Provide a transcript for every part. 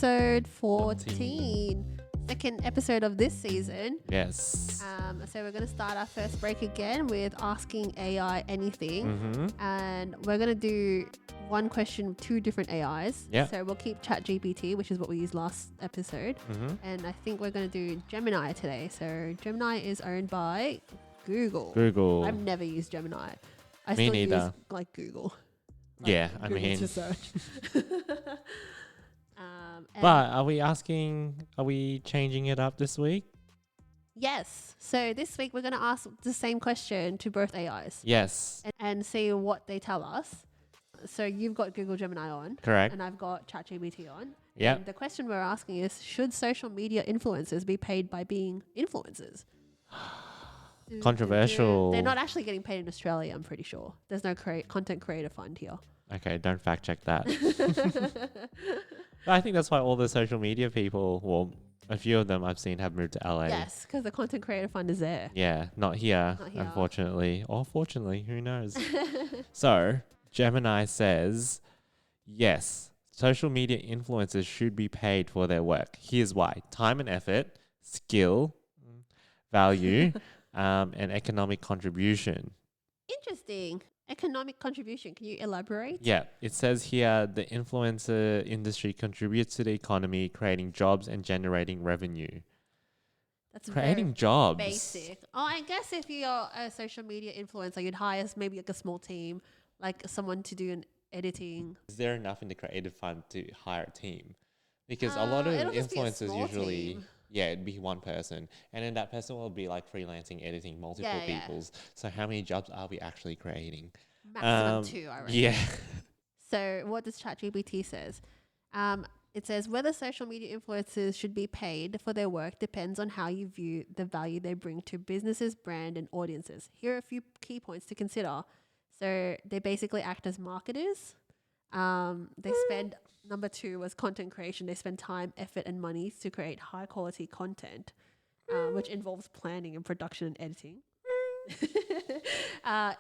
episode 14. Second episode of this season. Yes. So we're going to start our first break again with asking AI anything. And we're going to do one question, two different AIs. Yeah. So we'll keep ChatGPT, which is what we used last episode. And I think we're going to do Gemini today. So Gemini is owned by Google. I've never used Gemini. I Me still neither. use like Google. Yeah, I Google mean, to search. but are we changing it up this week? Yes. So this week we're going to ask the same question to both AIs. Yes. And see what they tell us. So you've got Google Gemini on. Correct. And I've got ChatGPT on. Yeah. And the question we're asking is, should social media influencers be paid by being influencers? Controversial. They're not actually getting paid in Australia, I'm pretty sure. There's no content creator fund here. Okay, don't fact check that. I think that's why all the social media people, well, a few of them I've seen have moved to LA. Yes, because the content creator fund is there. Yeah, not here, unfortunately. Or fortunately, who knows? So, Gemini says, yes, social media influencers should be paid for their work. Here's why. Time and effort, skill, value, and economic contribution. Interesting. Economic contribution. Can you elaborate? Yeah, it says here the influencer industry contributes to the economy, creating jobs and generating revenue. That's Creating jobs. Basic. Oh, I guess if you're a social media influencer, you'd hire maybe like a small team, like someone to do an editing. Is there enough in the creative fund to hire a team? Because a lot of it'll just be a influencers small usually, team. yeah, it'd be one person. And then that person will be like freelancing, editing multiple Yeah. people's. So how many jobs are we actually creating? Maximum 2, I reckon. Yeah. So what does ChatGPT says? It says whether social media influencers should be paid for their work depends on how you view the value they bring to businesses, brand, and audiences. Here are a few key points to consider. So they basically act as marketers. They spend, number 2 was content creation. They spend time, effort, and money to create high quality content, which involves planning and production and editing.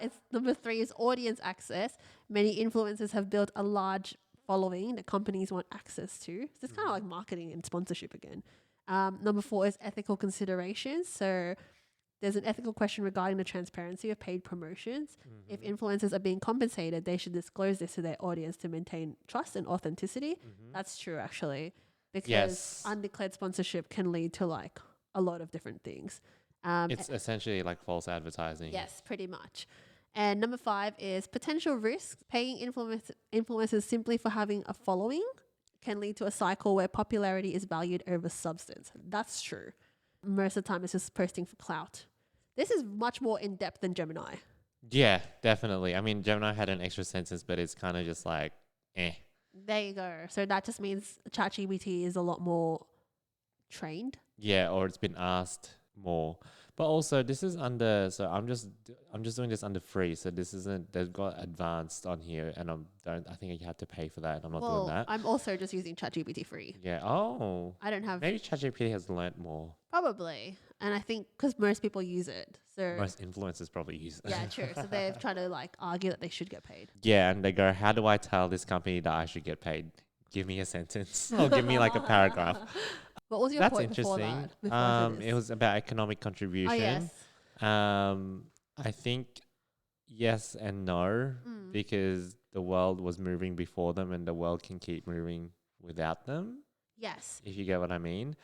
It's number 3 is audience access. Many influencers have built a large following that companies want access to. So it's kind of like marketing and sponsorship again. Number 4 is ethical considerations. So there's an ethical question regarding the transparency of paid promotions. If influencers are being compensated, they should disclose this to their audience to maintain trust and authenticity. That's true, actually, because undeclared sponsorship can lead to like a lot of different things. It's essentially like false advertising. Yes, pretty much. And number 5 is potential risks. Paying influencers simply for having a following can lead to a cycle where popularity is valued over substance. That's true. Most of the time it's just posting for clout. This is much more in-depth than Gemini. Yeah, definitely. I mean, Gemini had an extra sentence, but it's kind of just like, eh. There you go. So that just means ChatGPT is a lot more trained. Yeah, or it's been asked more. But also this is under, so I'm just doing this under free. So this isn't, they've got advanced on here, and I think you have to pay for that. I'm not doing that. I'm also just using ChatGPT free. Yeah. Oh. I don't have. Maybe ChatGPT has learnt more. Probably. And I think because most people use it. So Most influencers probably use it. yeah, true. So they've tried to like argue that they should get paid. Yeah, and they go, how do I tell this company that I should get paid? Give me a sentence or give me like a paragraph. What was your That's point before interesting. that? It was about economic contribution. Oh, yes. I think yes and no, because the world was moving before them and the world can keep moving without them, Yes. if you get what I mean.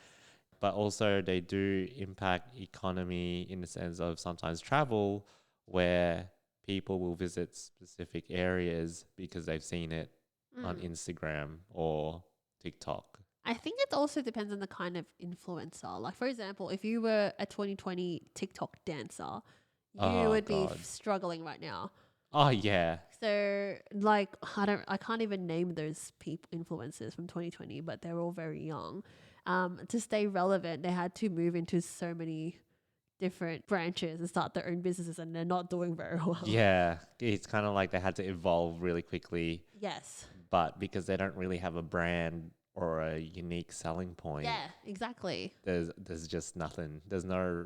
But also they do impact economy in the sense of sometimes travel, where people will visit specific areas because they've seen it on Instagram or TikTok. I think it also depends on the kind of influencer. Like, for example, if you were a 2020 TikTok dancer, you would be struggling right now. Oh, yeah. So, like, I can't even name those influencers from 2020, but they're all very young. To stay relevant, they had to move into so many different branches and start their own businesses, and they're not doing very well. Yeah. It's kind of like they had to evolve really quickly. Yes. But because they don't really have a brand or a unique selling point, Yeah, exactly. there's just nothing. There's no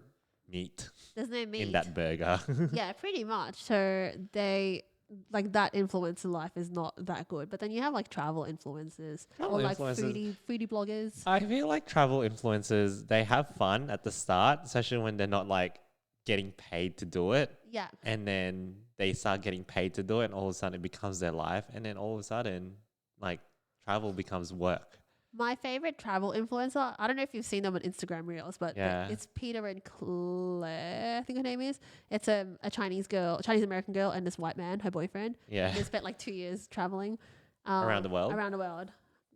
meat There's no meat in that burger. Yeah, pretty much. So they like that influencer life is not that good. But then you have like travel influencers Travel or like influencers. foodie bloggers. I feel like travel influencers, they have fun at the start, especially when they're not like getting paid to do it. Yeah. And then they start getting paid to do it, and all of a sudden it becomes their life. And then all of a sudden, like, travel becomes work. My favorite travel influencer, I don't know if you've seen them on Instagram Reels, but Yeah. it's Peter and Claire, I think her name is. It's a Chinese American girl, and this white man, her boyfriend. Yeah. They spent like 2 years traveling Around the world? Around the world.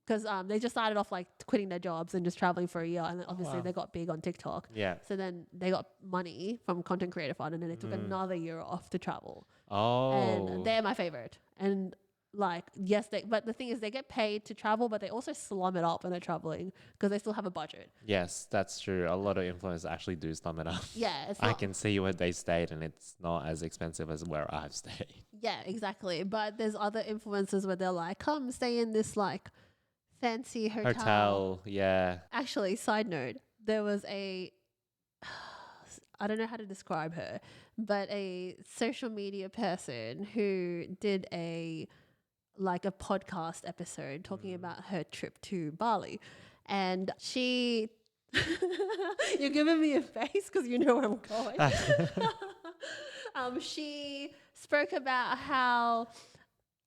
Because they just started off like quitting their jobs and just traveling for a year. And then obviously wow. they got big on TikTok. Yeah. So then they got money from Content Creator Fund, and then they took another year off to travel. Oh. And they're my favorite. And like, yes, but the thing is they get paid to travel, but they also slum it up when they're traveling because they still have a budget. Yes, that's true. A lot of influencers actually do slum it up. Yeah. I can see where they stayed, and it's not as expensive as where I've stayed. Yeah, exactly. But there's other influencers where they're like, come stay in this like fancy hotel. Yeah. Actually, side note, there was I don't know how to describe her, but a social media person who did a podcast episode talking about her trip to Bali. And she, you're giving me a face because you know where I'm going. She spoke about how,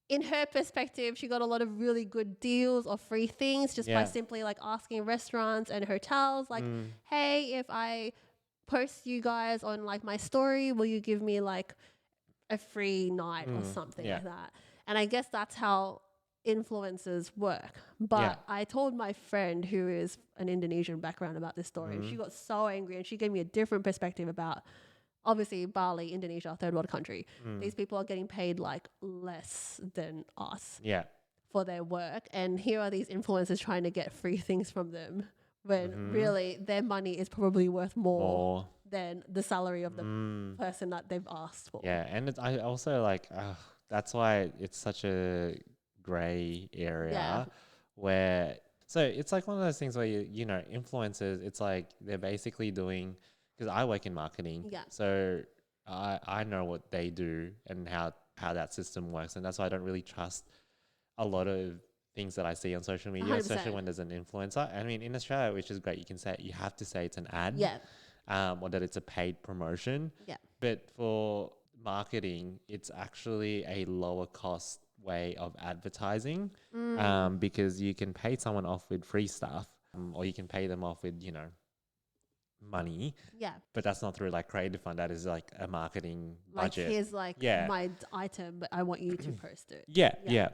in her perspective, she got a lot of really good deals or free things just by simply like asking restaurants and hotels like, hey, if I post you guys on like my story, will you give me like a free night or something like that? And I guess that's how influencers work. But I told my friend who is an Indonesian background about this story, and she got so angry, and she gave me a different perspective about, obviously, Bali, Indonesia, third world country. These people are getting paid like less than us for their work. And here are these influencers trying to get free things from them when really their money is probably worth more than the salary of the person that they've asked for. Yeah, and I also like, that's why it's such a gray area where, so it's like one of those things where you know, influencers, it's like they're basically doing, because I work in marketing, so I know what they do and how that system works, and that's why I don't really trust a lot of things that I see on social media, 100%. especially when there's an influencer. I mean, in Australia, which is great, you have to say it's an ad, or that it's a paid promotion. But for marketing, it's actually a lower cost way of advertising, because you can pay someone off with free stuff, or you can pay them off with, you know, money, but that's not through like creative fund. That is like a marketing budget. Like, here's like my item, but I want you to post it.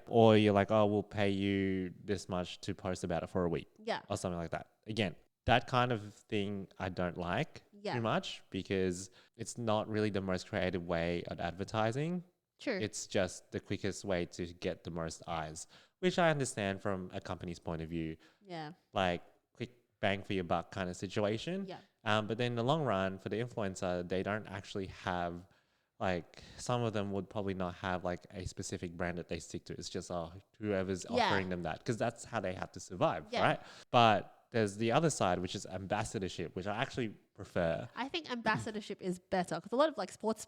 Or you're like, oh, we'll pay you this much to post about it for a week, or something like that. Again, that kind of thing I don't like too much, because it's not really the most creative way of advertising. True. It's just the quickest way to get the most eyes, which I understand from a company's point of view. Like quick bang for your buck kind of situation. But then in the long run, for the influencer, they don't actually have, like, some of them would probably not have like a specific brand that they stick to. It's just whoever's offering them that, because that's how they have to survive, right? But there's the other side, which is ambassadorship, which I actually prefer. I think ambassadorship is better because a lot of like sports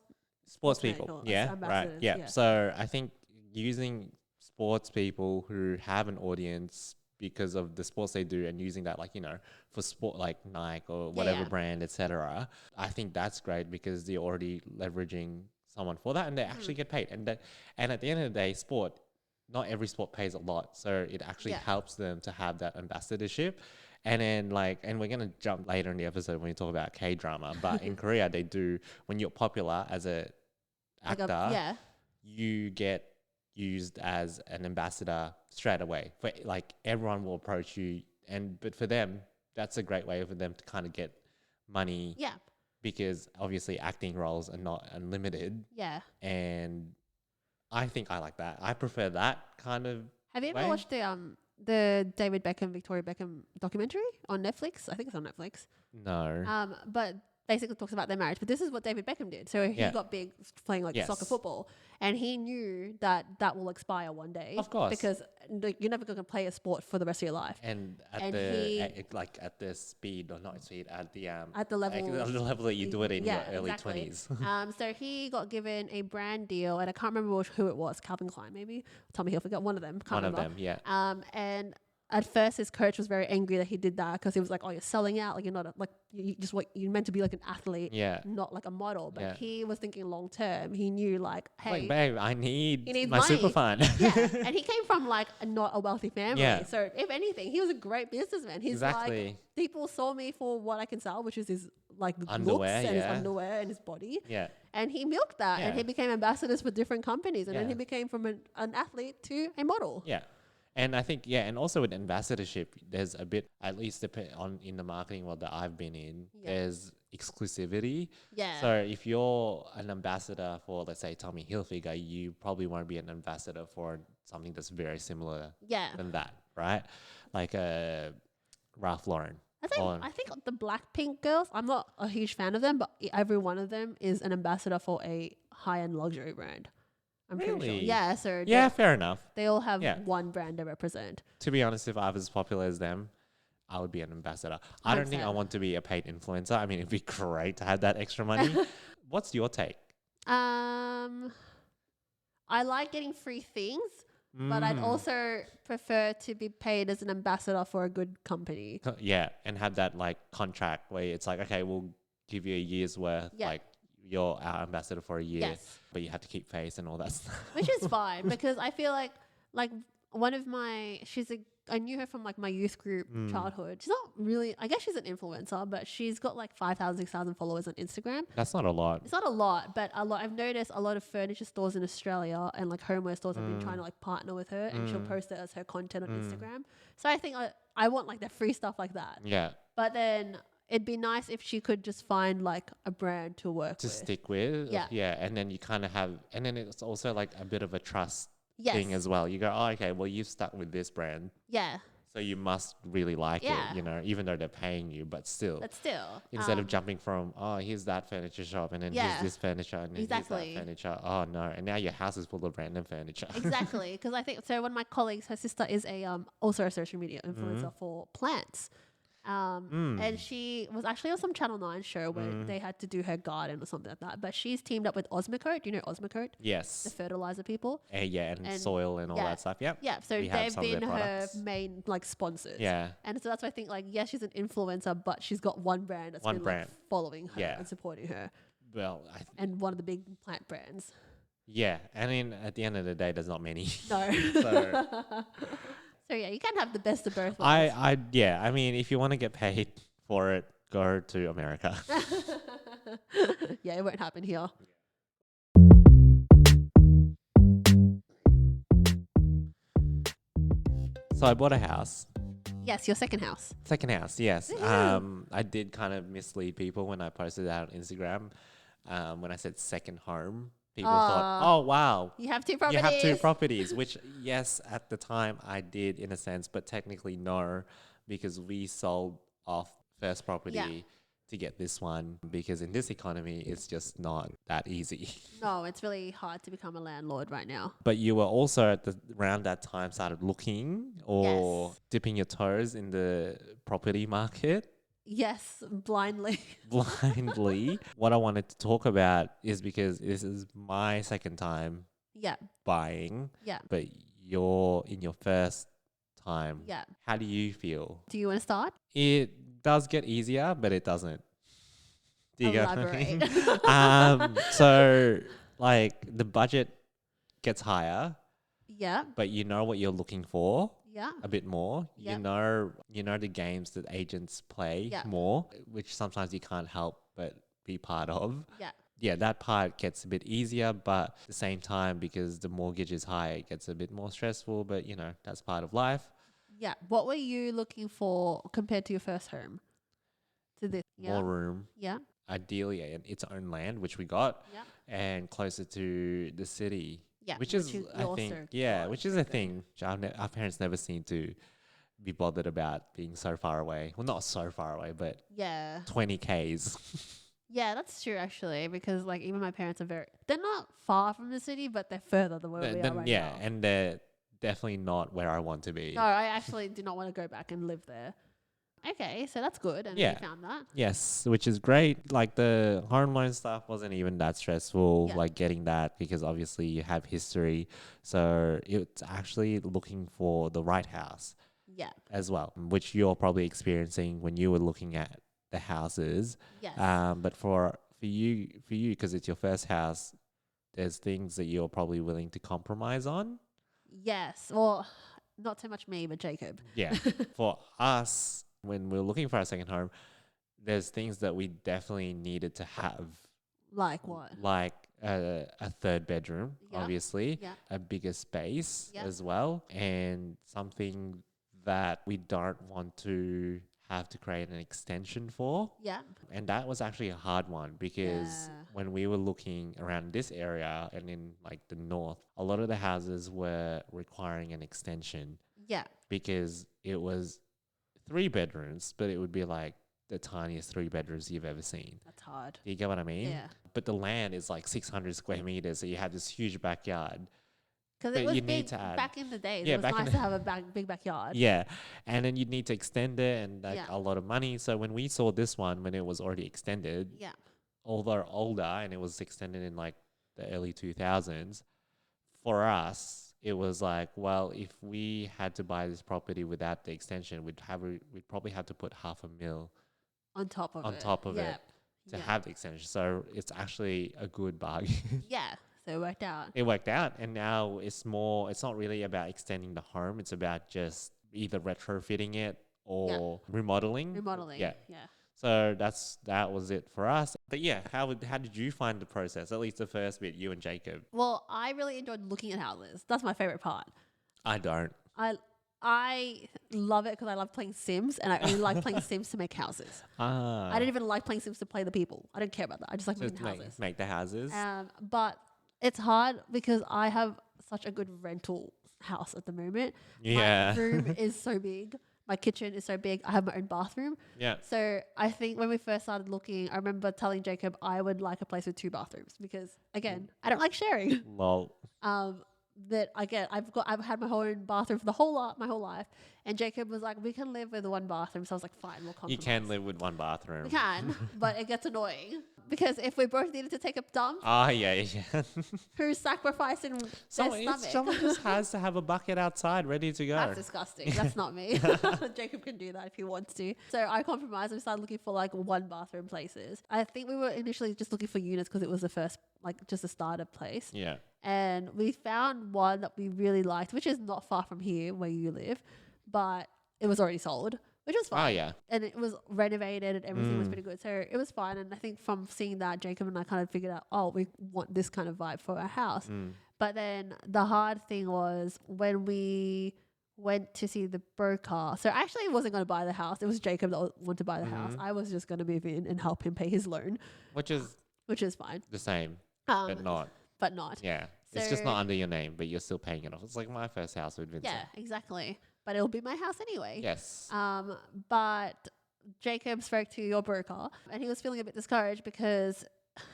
people, right? So I think using sports people who have an audience because of the sports they do, and using that, like, you know, for sport, like Nike or whatever brand, etc. I think that's great because they're already leveraging someone for that, and they actually get paid. And at the end of the day, not every sport pays a lot, so it actually helps them to have that ambassadorship. And then and we're gonna jump later in the episode when we talk about K-drama, but in Korea they do, when you're popular as a actor, you get used as an ambassador straight away. For like, everyone will approach you, but for them, that's a great way for them to kind of get money. Because obviously acting roles are not unlimited. And I think I like that. I prefer that kind of. Have you ever watched the David Beckham, Victoria Beckham documentary on Netflix? I think it's on Netflix. No. But basically talks about their marriage. But this is what David Beckham did. So he got big playing like soccer football, and he knew that will expire one day. Of course, because you're never going to play a sport for the rest of your life. And at the speed, or not speed, at the level that you do it in your early 20s. So he got given a brand deal, and I can't remember who it was, Calvin Klein maybe, Tommy Hilfiger, one of them. One of them, yeah. And at first his coach was very angry that he did that, because he was like, oh, you're selling out, like you're not you're meant to be like an athlete, not like a model. But he was thinking long term. He knew like, hey, like, babe, I need my money. super fund. And he came from like not a wealthy family, so if anything, he was a great businessman. He's like, people saw me for what I can sell, which is his like underwear, looks and his underwear and his body, and he milked that, and he became ambassadors for different companies, and then he became from an athlete to a model. And I think, and also with ambassadorship, there's a bit, at least in the marketing world that I've been in, there's exclusivity. So if you're an ambassador for, let's say, Tommy Hilfiger, you probably won't be an ambassador for something that's very similar than that, right? Like Ralph Lauren. I think the Blackpink girls, I'm not a huge fan of them, but every one of them is an ambassador for a high-end luxury brand. I'm pretty sure. Yeah, so fair enough. They all have one brand to represent. To be honest, if I was as popular as them, I would be an ambassador. I don't think I want to be a paid influencer. I mean, it'd be great to have that extra money. What's your take? I like getting free things, but I'd also prefer to be paid as an ambassador for a good company. Yeah, and have that like contract where it's like, okay, we'll give you a year's worth, like you're our ambassador for a year, but you have to keep face and all that stuff. Which is fine, because I feel like one of my, I knew her from like my youth group childhood. She's not really, I guess she's an influencer, but she's got like 5,000, 6,000 followers on Instagram. That's not a lot. It's not a lot, but I've noticed a lot of furniture stores in Australia and like homeware stores have been trying to like partner with her, and she'll post it as her content on Instagram. So I think I want like the free stuff like that. Yeah. But then it'd be nice if she could just find like a brand to work with. Stick with. Yeah. And then you kind of have, and then it's also like a bit of a trust thing as well. You go, oh, okay, well, you've stuck with this brand. Yeah. So you must really like it, you know, even though they're paying you, but still. Instead of jumping from, oh, here's that furniture shop, and then here's this furniture, and then here's that furniture. Oh, no. And now your house is full of random furniture. Exactly. Because I think, so one of my colleagues, her sister is also a social media influencer for plants. And she was actually on some Channel 9 show where they had to do her garden or something like that. But she's teamed up with Osmocote. Do you know Osmocote? Yes. The fertilizer people. And soil and all that stuff. Yep. Yeah. So they've been her main like sponsors. Yeah. And so that's why I think like, yes, she's an influencer, but she's got one brand that's been like, following her and supporting her. Well, and one of the big plant brands. Yeah. I mean, at the end of the day, there's not many. No. So yeah, you can have the best of both worlds. I mean, if you want to get paid for it, go to America. Yeah, it won't happen here. So I bought a house. Yes, your second house. Second house, yes. I did kind of mislead people when I posted that on Instagram. When I said second home. People thought, oh, wow. You have two properties. You have two properties, which, yes, at the time I did in a sense, but technically no, because we sold off first property to get this one, because in this economy, it's just not that easy. No, it's really hard to become a landlord right now. But you were also around that time started looking or dipping your toes in the property market. Yes, blindly. What I wanted to talk about is because this is my second time buying. Yeah. But you're in your first time. Yeah. How do you feel? Do you want to start? It does get easier, but it doesn't. Do you Elaborate. So, like, the budget gets higher. Yeah. But you know what you're looking for. Yeah. A bit more. Yeah. You know the games that agents play more, which sometimes you can't help but be part of. Yeah. Yeah, that part gets a bit easier, but at the same time, because the mortgage is high, it gets a bit more stressful, but you know, that's part of life. Yeah. What were you looking for compared to your first home? To this? Yeah. More room. Yeah. Ideally, its own land, which we got, and closer to the city. Yeah, which is I think, which is a thing. Our parents never seem to be bothered about being so far away. Well, not so far away, but 20 Ks. Yeah, that's true actually, because like even my parents are they're not far from the city, but they're further than where we are right Yeah, now. and they're definitely not where I want to be. No, I actually do not want to go back and live there. Okay, so that's good, and Yeah. you found that. Yes, which is great. Like the home loan stuff wasn't even that stressful, Yeah. like getting that because obviously you have history. So it's actually looking for the right house Yeah. as well, which you're probably experiencing when you were looking at the houses. Yes. But for you, because it's your first house, there's things that you're probably willing to compromise on. Yes. Well, not so much me, but Jacob. Yeah. For us, when we're looking for our second home, there's things that we definitely needed to have. Like what? Like a third bedroom, Yeah. obviously, Yeah. a bigger space Yeah. as well, and something that we don't want to have to create an extension for. Yeah. And that was actually a hard one because Yeah. when we were looking around this area and in like the north, a lot of the houses were requiring an extension Yeah. because it was 3 bedrooms, but it would be like the tiniest 3 bedrooms you've ever seen. That's hard. Do you get what I mean? Yeah. But the land is like 600 square meters, so you have this huge backyard. Because But it was you big need to add- back in the days. Yeah, It was back in nice the- to have a big backyard. Yeah, and then you'd need to extend it and like Yeah. a lot of money. So when we saw this one, when it was already extended, Yeah. although older and it was extended in like the early 2000s, for us, it was like, well, if we had to buy this property without the extension, we'd probably have to put $500,000 On top of on it. top of Yeah. it to have the extension. So it's actually a good bargain. Yeah. So it worked out. It worked out, and now it's not really about extending the home. It's about just either retrofitting it or remodeling. Remodeling. Yeah. Yeah. So that was it for us. But yeah, how did you find the process? At least the first bit, you and Jacob. Well, I really enjoyed looking at houses. That's my favorite part. I don't. I love it because I love playing Sims, and I only like playing Sims to make houses. I don't even like playing Sims to play the people. I don't care about that. I just like making houses. Make the houses. But it's hard because I have such a good rental house at the moment. Yeah. My room is so big. My kitchen is so big. I have my own bathroom. Yeah. So I think when we first started looking, I remember telling Jacob I would like a place with 2 bathrooms because again, I don't like sharing. Lol. That again, I've had my own bathroom for my whole life, and Jacob was like, "We can live with 1 bathroom." So I was like, "Fine, we'll compromise." You can live with 1 bathroom. We can, but it gets annoying because if we both needed to take a dump, Oh, yeah. who's sacrificing Someone their stomach? someone just has to have a bucket outside ready to go. That's disgusting. That's not me. Jacob can do that if he wants to. So I compromised and started looking for like 1 bathroom places. I think we were initially just looking for units because it was the first, like just a starter place. Yeah. And we found one that we really liked, which is not far from here where you live, but it was already sold, which was fine. Oh, yeah. And it was renovated and everything was pretty good. So it was fine. And I think from seeing that, Jacob and I kind of figured out, oh, we want this kind of vibe for our house. But then the hard thing was when we went to see the broker. So I actually wasn't going to buy the house. It was Jacob that wanted to buy the house. I was just going to move in and help him pay his loan, Which is fine. the same, but not. But not. Yeah. It's just not under your name, but you're still paying it off. It's like my first house with Vincent. Yeah, exactly. But it'll be my house anyway. Yes. But Jacob spoke to your broker and he was feeling a bit discouraged because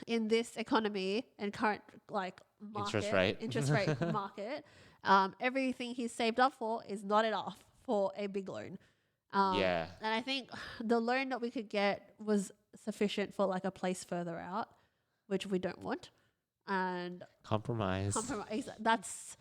in this economy and current like Interest rate market, everything he's saved up for is not enough for a big loan. Yeah. And I think the loan that we could get was sufficient for like a place further out, which we don't want. And compromise. That's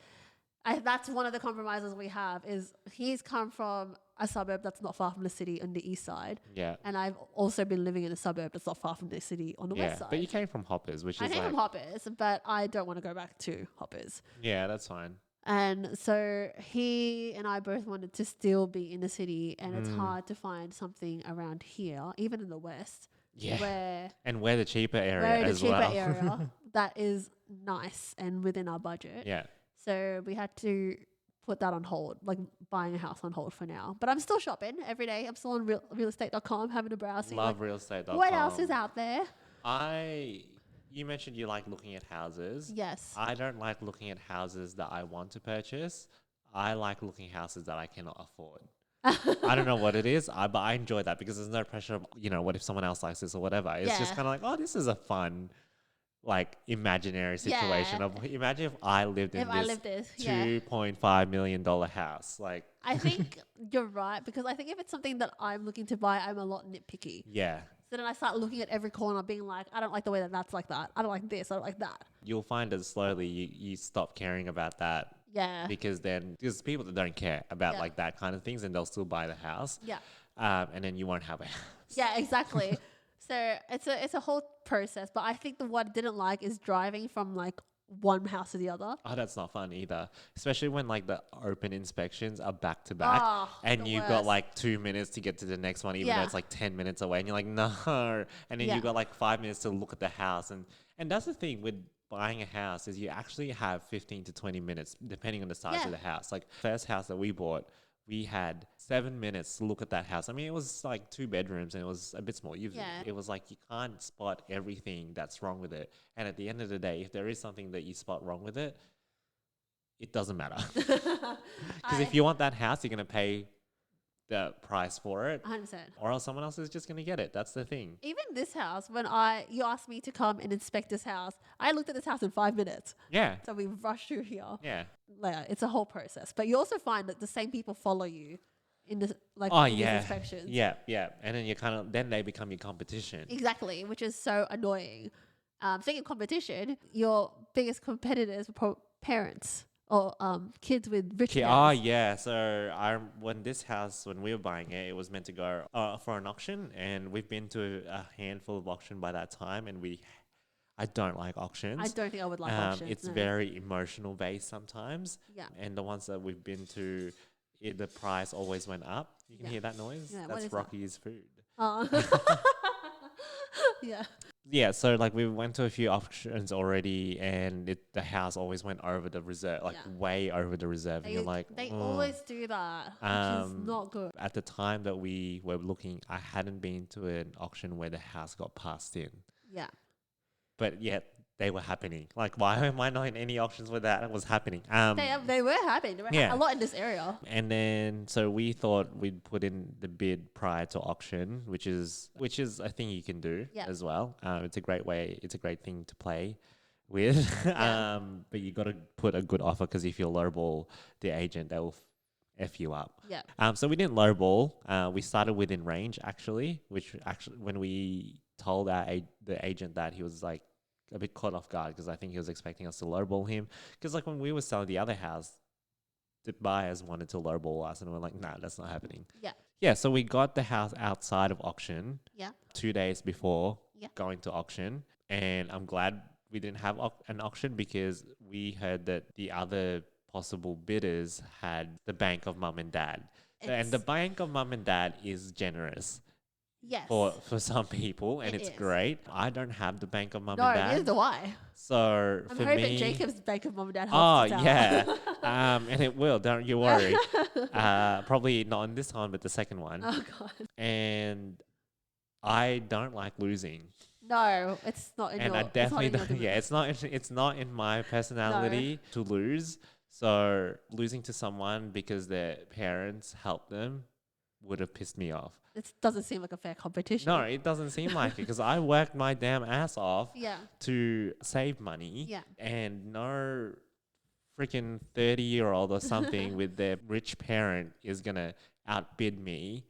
one of the compromises we have is he's come from a suburb that's not far from the city on the east side. Yeah. And I've also been living in a suburb that's not far from the city on the west side. But you came from Hoppers, which I is came like... from Hoppers, but I don't want to go back to Hoppers. Yeah, that's fine. And so he and I both wanted to still be in the city, and it's hard to find something around here, even in the west. Yeah. Where the cheaper area as well. area that is nice and within our budget. Yeah. So we had to put that on hold, like buying a house on hold for now. But I'm still shopping every day. I'm still on realestate.com having a browse. Love realestate.com. What else is out there? You mentioned you like looking at houses. Yes. I don't like looking at houses that I want to purchase. I like looking at houses that I cannot afford. I don't know what it is, but I enjoy that because there's no pressure of, what if someone else likes this or whatever. It's just Yeah. kind of like, oh, this is a fun, like, imaginary situation Yeah. of imagine if I lived in If I this lived this, yeah. $2.5 million house. Like, I think you're right, because I think if it's something that I'm looking to buy, I'm a lot nitpicky. yeah, So then I start looking at every corner, being like, I don't like the way that that's like that. I don't like this. I don't like that. you'll find that slowly you stop caring about that Yeah. because people that don't care about Yeah. like that kind of things and they'll still buy the house. Yeah. And then you won't have a house. Yeah, exactly. So it's a whole process. But I think the what I didn't like is driving from like one house to the other. Oh, that's not fun either. Especially when like the open inspections are back to back Oh, and the you've got worst. like 2 minutes to get to the next one, even though Yeah. it's like 10 minutes away. And you're like, no. And then Yeah. you've got like 5 minutes to look at the house. And that's the thing with buying a house is you actually have 15 to 20 minutes, depending on the size Yeah. of the house. Like first house that we bought, we had 7 minutes to look at that house. I mean, it was like 2 bedrooms and it was a bit small. Yeah. It was like you can't spot everything that's wrong with it. And at the end of the day, if there is something that you spot wrong with it, it doesn't matter. Because if you want that house, you're going to pay the price for it, 100%. or else someone else is just going to get it. That's the thing. Even this house, when you asked me to come and inspect this house, I looked at this house in 5 minutes. Yeah. So we rushed through here. Yeah. Like, it's a whole process. But you also find that the same people follow you in this, like, Oh, in these yeah. inspections. Yeah. Yeah. And then then they become your competition. Exactly, which is so annoying. Speaking of competition, your biggest competitors were parents or kids with rich Oh, parents. yeah. So when we were buying it, it was meant to go for an auction. And we've been to a handful of auction by that time. And I don't like auctions. I don't think I would like auctions. It's no. very emotional based sometimes. Yeah. And the ones that we've been to, the price always went up. You can Yeah. hear that noise? Yeah, what That's is that? Rocky's food. Oh. Yeah. Yeah, so like we went to a few auctions already, and the house always went over the reserve, like Yeah. way over the reserve. And you're like, they "Ugh." always do that, which is not good. At the time that we were looking, I hadn't been to an auction where the house got passed in, Yeah. but yet they were happening. Like, why am I not in any auctions where that was happening? They were happening. There were Yeah. a lot in this area. And then, so we thought we'd put in the bid prior to auction, which is a thing you can do Yeah. as well. It's a great thing to play with. Yeah. But you got to put a good offer because if you lowball the agent, they will F you up. Yeah. So we didn't lowball. We started within range actually, which actually when we told the agent that, he was like a bit caught off guard because I think he was expecting us to lowball him. Because like when we were selling the other house, the buyers wanted to lowball us and we're like, nah, that's not happening. Yeah. Yeah, so we got the house outside of auction Yeah. 2 days before Yeah. going to auction. And I'm glad we didn't have an auction because we heard that the other possible bidders had the bank of mum and dad. And the bank of mum and dad is generous Yes. for some people, and It it's is. great. I don't have the bank of mum No, and neither dad. do I. So I'm for hoping me, Jacob's bank of mum and dad oh helps us out. yeah, and it will. Don't you worry. Probably not on this one, but the second one. Oh god. And I don't like losing, No, it's not in and your. I definitely it's not in don't. your Yeah, it's not in my personality to lose. So losing to someone because their parents helped them would have pissed me off. It doesn't seem like a fair competition. No, it doesn't seem like it because I worked my damn ass off Yeah. to save money. Yeah. And no freaking 30-year-old or something with their rich parent is going to outbid me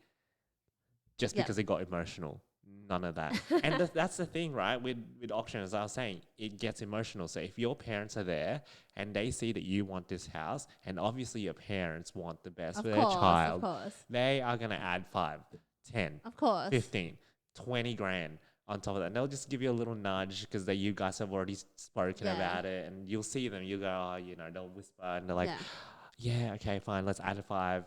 just Yeah. because it got emotional. None of that. And that's the thing, right? With auction, as I was saying, it gets emotional. So if your parents are there and they see that you want this house, and obviously your parents want the best Of for course, their child, of course, they are going to add 5, 10, of course. 15, 20 grand on top of that. And they'll just give you a little nudge because you guys have already spoken Yeah. about it, and you'll see them. You go, oh, they'll whisper and they're like, Yeah. yeah, okay, fine, let's add a 5.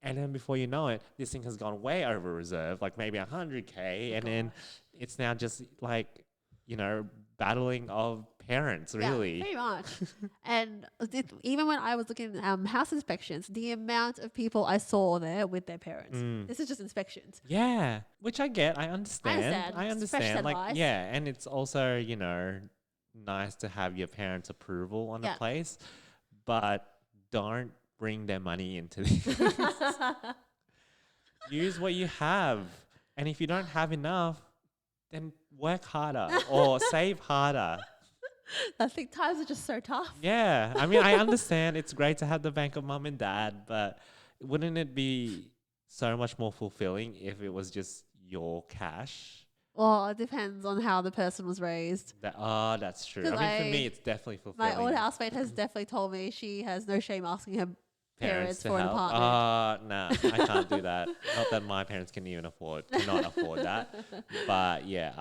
And then before you know it, this thing has gone way over reserve, like maybe 100K. And then it's now just like, battling of parents, really. Yeah, pretty much. And even when I was looking at house inspections, the amount of people I saw there with their parents. This is just inspections. Yeah, which I get. I understand. It's fresh set of Like, eyes. yeah, and it's also, nice to have your parents' approval on a place, but don't bring their money into this. Use what you have. And if you don't have enough, then work harder or save harder. I think times are just so tough. Yeah. I mean, I understand it's great to have the bank of mum and dad, but wouldn't it be so much more fulfilling if it was just your cash? Well, it depends on how the person was raised. That's true. I mean, for me, it's definitely fulfilling. My old housemate has definitely told me she has no shame asking her parents to for help. an apartment. Nah, I can't do that. Not that my parents can even cannot afford that. But yeah,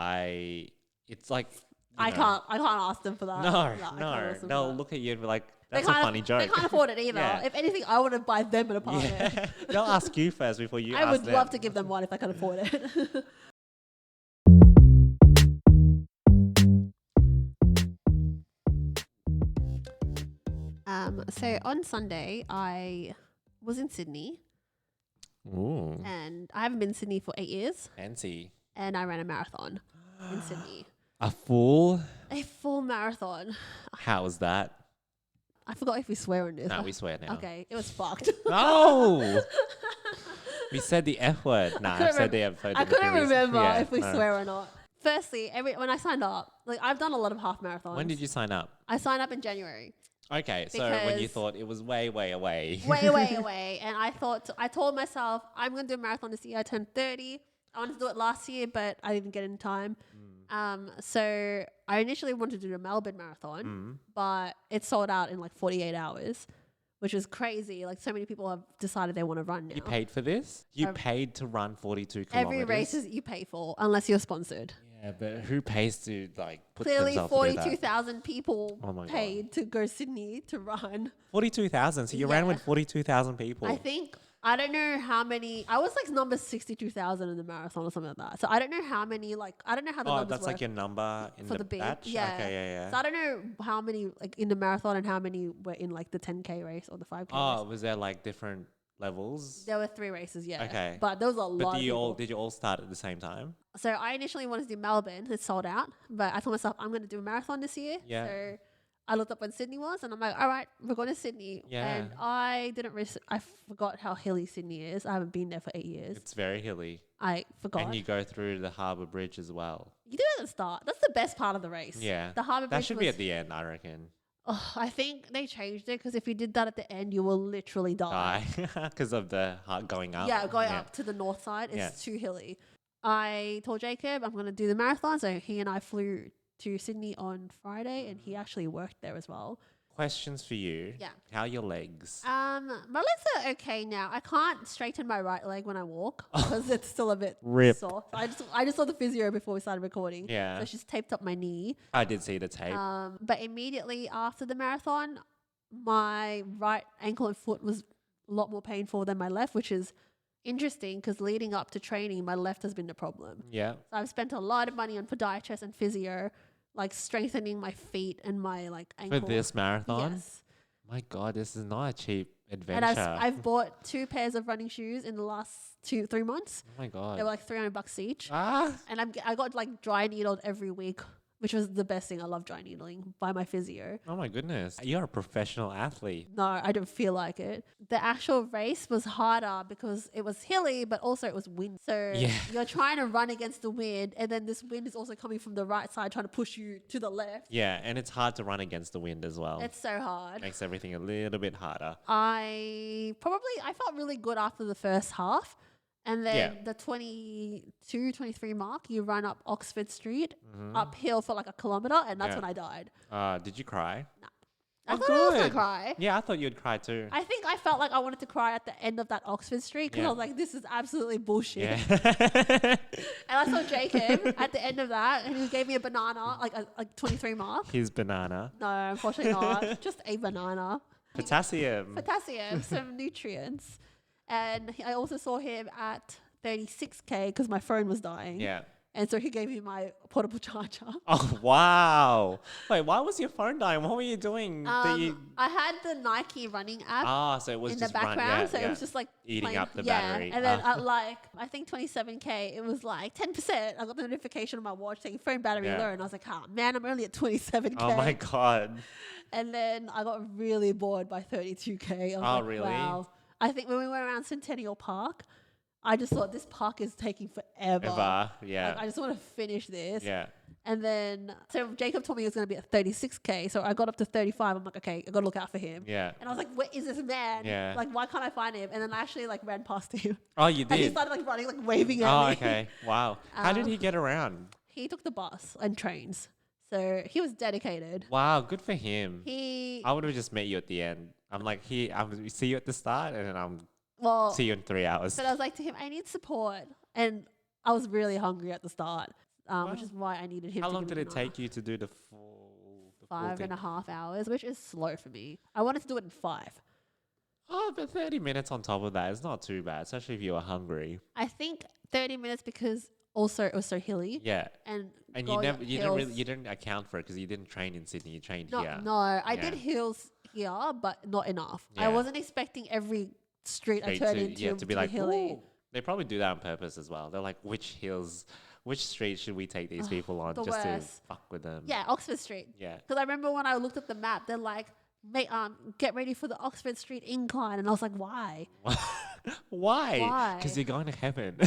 it's like, I can't ask them for that. No. They'll look at you and be like, that's a funny joke. They can't afford it either. Yeah. If anything, I want to buy them an apartment. Yeah. They'll ask you first before you ask them. I would love to give them one if I could afford it. So on Sunday, I was in Sydney. Ooh. And I haven't been in Sydney for 8 years. Fancy. And I ran a marathon in Sydney. A full marathon. How was that? I forgot if we swear on this. No, we swear now. Okay, it was fucked. No! We said the F word. I've said the F word. I couldn't remember if we swear or not. Firstly, when I signed up, like I've done a lot of half marathons. When did you sign up? I signed up in January. Okay, so when you thought it was way, way away. Way, way away. And I told myself, I'm going to do a marathon this year. I turned 30. I wanted to do it last year, but I didn't get in time. So I initially wanted to do a Melbourne marathon, but it sold out in like 48 hours, which was crazy. Like so many people have decided they want to run now. You paid for this? You paid to run 42 kilometers? Every race you pay for, unless you're sponsored. Yeah, but who pays to like put Clearly, themselves 42,000 people paid God. to go Sydney to run. 42,000? So you ran with 42,000 people? I don't know how many. I was like number 62,000 in the marathon or something like that. So I don't know how many. I don't know how the numbers that's work like your number in the bid. batch? Yeah. Okay, yeah. So I don't know how many like in the marathon and how many were in like the 10K race or the 5K race. Oh, was there like different levels? There were 3 races, yeah. Okay. But there was a lot of people. Did you all start at the same time? So I initially wanted to do Melbourne. It sold out. But I told myself I'm going to do a marathon this year. Yeah. So I looked up when Sydney was and I'm like, all right, we're going to Sydney. Yeah. And I forgot how hilly Sydney is. I haven't been there for 8 years. It's very hilly. I forgot. And you go through the Harbour Bridge as well. You do it at the start. That's the best part of the race. Yeah. The Harbour Bridge that should be at the end, I reckon. Oh, I think they changed it because if you did that at the end, you will literally die. Because of the going up. Yeah, going up to the north side is too hilly. I told Jacob I'm going to do the marathon. So he and I flew to Sydney on Friday and he actually worked there as well. Questions for you. Yeah. How are your legs? My legs are okay now. I can't straighten my right leg when I walk because it's still a bit Rip. sore. I just saw the physio before we started recording. Yeah. So she's taped up my knee. I did see the tape. But immediately after the marathon, my right ankle and foot was a lot more painful than my left, which is interesting because leading up to training, my left has been the problem. Yeah. So I've spent a lot of money on podiatrist and physio, like strengthening my feet and my like ankle. For this marathon? Yes. My God, this is not a cheap adventure. And I've bought 2 pairs of running shoes in the last 2-3 months. Oh my God. They were like $300 each. Ah. And I got like dry needled every week, which was the best thing. I love dry needling by my physio. Oh my goodness. You're a professional athlete. No, I don't feel like it. The actual race was harder because it was hilly, but also it was wind. So you're trying to run against the wind, and then this wind is also coming from the right side, trying to push you to the left. Yeah, and it's hard to run against the wind as well. It's so hard. Makes everything a little bit harder. I felt really good after the first half. And then the 22, 23 mark, you run up Oxford Street, uphill for like a kilometre, and that's when I died. Did you cry? No. I thought I was going to cry. Yeah, I thought you'd cry too. I think I felt like I wanted to cry at the end of that Oxford Street because I was like, this is absolutely bullshit. Yeah. And I saw Jacob at the end of that, and he gave me a banana, like 23 mark. His banana. No, unfortunately not. Just a banana. Potassium, some nutrients. And I also saw him at 36K because my phone was dying. Yeah. And so he gave me my portable charger. Oh, wow. Wait, why was your phone dying? What were you doing? I had the Nike running app so it was in just the background. it was just like eating playing, up the battery. And then at like, I think 27K, it was like 10%. I got the notification on my watch saying phone battery low. And I was like, man, I'm only at 27K. Oh my God. And then I got really bored by 32K. I was like, really? wow. I think when we went around Centennial Park, I just thought this park is taking forever. Ever. Yeah. Like, I just want to finish this. Yeah. And then, so Jacob told me he was going to be at 36K. So I got up to 35. I'm like, okay, I got to look out for him. Yeah. And I was like, where is this man? Yeah. Like, why can't I find him? And then I actually like ran past him. Oh, you did? And he started like running, like waving at me. Oh, okay. Wow. How did he get around? He took the bus and trains. So he was dedicated. Wow, good for him. He, I would have just met you at the end. I'm like, I'm see you at the start, and then I'm well, see you in 3 hours. but I was like to him, I need support. And I was really hungry at the start, which is why I needed him How to long give did me it an take you to do the full 5.5 hours, which is slow for me. I wanted to do it in 5. Oh, but 30 minutes on top of that is not too bad, especially if you were hungry. I think 30 minutes because also it was so hilly. Yeah. And you going up hills- didn't account for it because you didn't train in Sydney, you trained No, here. no, I Yeah. did hills here, but not enough. I Yeah. wasn't expecting every street I Straight turned to, into yeah, to be like, hilly. "Ooh." They probably do that on purpose as well. They're like, which street should we take these people on the just worst. to fuck with them? Yeah, Oxford Street. Yeah. Because I remember when I looked at the map, they're like, mate, get ready for the Oxford Street incline. And I was like, why? Why? Why? Because you're going to heaven.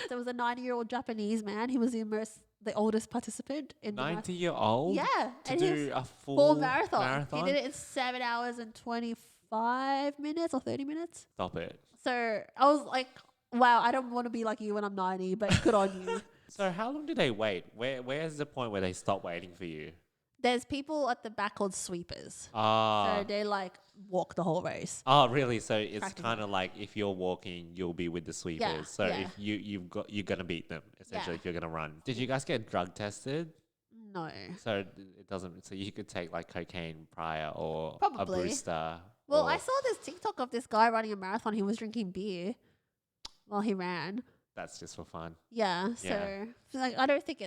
There was a 90-year-old Japanese man. He was the oldest participant in the 90-year-old? Yeah. To and do his a full full marathon. He did it in 7 hours and 25 minutes or 30 minutes. Stop it. So I was like, wow, I don't want to be like you when I'm 90, but good on you. So how long do they wait? Where's the point where they stop waiting for you? There's people at the back called sweepers. Ah. So they like walk the whole race. Oh, really? So it's Practically. kind of like if you're walking, you'll be with the sweepers. Yeah, So yeah. if you're gonna beat them essentially Yeah. if you're gonna run. Did you guys get drug tested? No. So it doesn't. So you could take like cocaine prior or Probably. a booster. Well, or- I saw this TikTok of this guy running a marathon. He was drinking beer while he ran. That's just for fun. Yeah. Yeah. So like, I don't think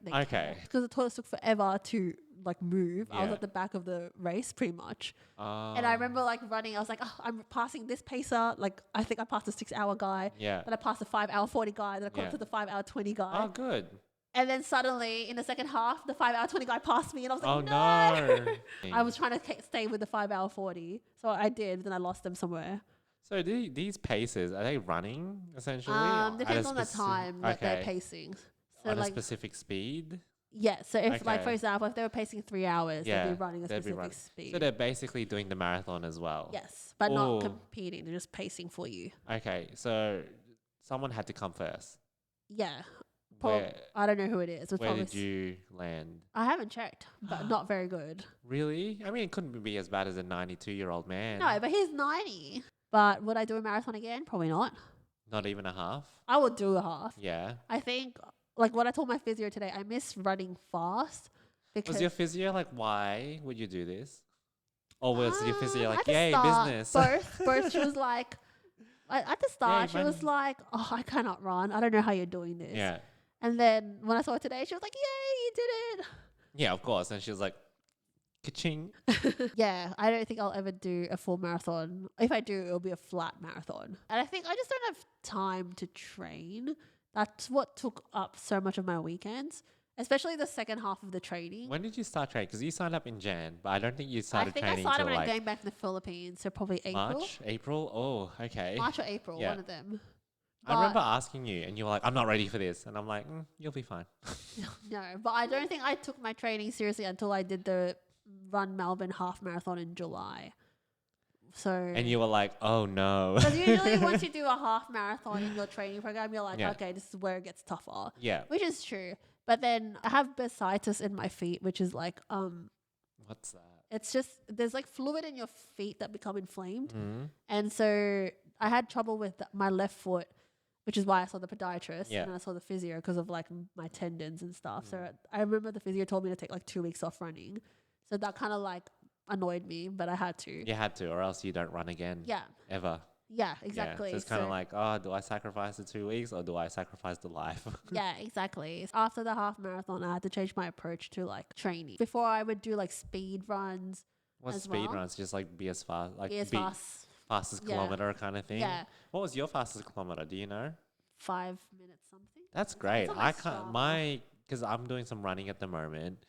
they Okay. because the toilets took forever to like move. I was Yeah. at the back of the race pretty much. Oh. And I remember like running, I was like, oh, I'm passing this pacer. Like, I think I passed the 6-hour guy. Yeah. Then I passed the 5-hour 40 guy. Then I got Yeah. to the 5-hour 20 guy. Oh, good. And then suddenly, in the second half, the 5-hour 20 guy passed me. And I was like, Oh no. no. I was trying to stay with the 5-hour 40. So I did. Then I lost them somewhere. So these paces, are they running essentially? At a Depends on the speci- time that they're okay. pacing. So On a like, specific speed? yeah. So if like, Okay. for example, if they were pacing 3 hours, Yeah, they'd be running a they'd be specific running. speed. So they're basically doing the marathon as well? Yes, but Ooh. not competing. They're just pacing for you. Okay, so someone had to come first. Yeah. Where, I don't know who it is. It's where probably did you land? I haven't checked, but not very good. Really? I mean, it couldn't be as bad as a 92-year-old man. No, but he's 90. But would I do a marathon again? Probably not. Not even a half? I would do a half. Yeah. I think, like what I told my physio today, I miss running fast because Was your physio like, why would you do this? Or was your physio like, at the yay, start, business? Both. She was like, at the start, she was man. like, oh, I cannot run. I don't know how you're doing this. Yeah. And then when I saw her today, she was like, yay, you did it. Yeah, of course. And she was like, ka-ching. Yeah, I don't think I'll ever do a full marathon. If I do, it'll be a flat marathon. And I think I just don't have time to train. That's what took up so much of my weekends, especially the second half of the training. When did you start training? Because you signed up in Jan, but I don't think you I started think I training started until when I like came back to the Philippines, so probably April. March, April. Oh, okay. March or April, Yeah. one of them. I remember asking you, and you were like, "I'm not ready for this," and I'm like, "You'll be fine." No, but I don't think I took my training seriously until I did the Run Melbourne half marathon in July. So And you were like, "Oh no." because usually once you do a half marathon in your training program, you're like, Yeah. okay, this is where it gets tougher, Yeah. which is true. But then I have bursitis in my feet, which is like What's that? it's just there's like fluid in your feet that become inflamed, Mm. and so I had trouble with my left foot. Which is why I saw the podiatrist Yeah. and I saw the physio because of like my tendons and stuff. So I remember the physio told me to take like 2 weeks off running. So that kind of like annoyed me, but I had to. You had to, or else you don't run again. Yeah. Ever. Yeah, exactly. Yeah. So it's kind of like, oh, do I sacrifice the 2 weeks or do I sacrifice the life? yeah, exactly. After the half marathon, I had to change my approach to like training. Before I would do like speed runs. What's as speed well. runs? Just like be as fast, like Be as fast. fastest Yeah. kilometer kind of thing. Yeah. What was your fastest kilometer? Do you know? 5 minutes something. That's great. on my I can't Strava. because I'm doing some running at the moment,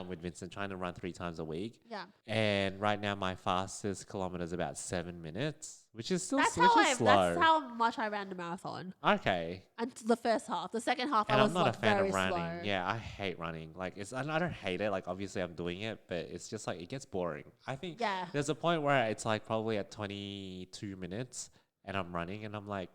with Vincent, trying to run 3 times a week. Yeah. And right now, my fastest kilometer is about 7 minutes, which is still That's slow. that's how much I ran the marathon. Okay. And the first half. The second half, And I was I'm not like a fan very of running. slow. Yeah, I hate running. Like, I don't hate it. Like, obviously, I'm doing it, but it's just like it gets boring. I think Yeah. there's a point where it's like probably at 22 minutes, and I'm running, and I'm like,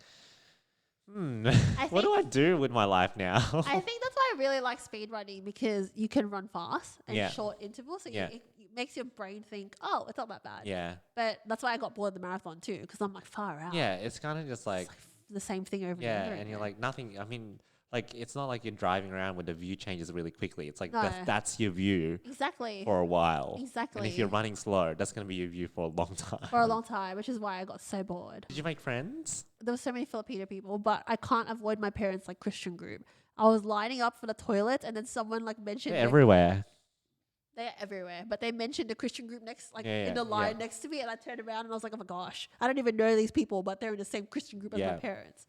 what do I do with my life now? I think that's why I really like speed running, because you can run fast and Yeah. short intervals. So Yeah. it makes your brain think, oh, it's not that bad. Yeah. But that's why I got bored of the marathon too, because I'm like far out. Yeah, it's kind of just like, It's like the same thing over yeah, and over and you're again. like nothing. I mean, like it's not like you're driving around where the view changes really quickly. It's like No. that's your view Exactly. for a while. Exactly. And if you're running slow, that's gonna be your view for a long time. For a long time, which is why I got so bored. Did you make friends? There were so many Filipino people, but I can't avoid my parents' like Christian group. I was lining up for the toilet, and then someone like mentioned They're everywhere. they're everywhere, but they mentioned the Christian group next, like Yeah, in the yeah, line yeah. next to me, and I turned around and I was like, oh my gosh, I don't even know these people, but they're in the same Christian group as my Yeah. parents.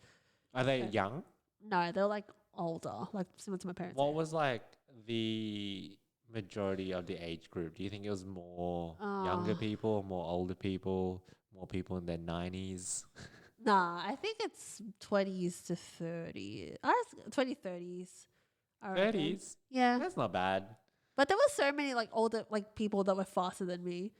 Are they Okay. young? No, they're like older, like similar to my parents. What was like the majority of the age group? Do you think it was more younger people, more older people, more people in their 90s? Nah, I think it's 20s to 30s. 30s. 30s? Yeah. That's not bad. But there were so many like older like people that were faster than me.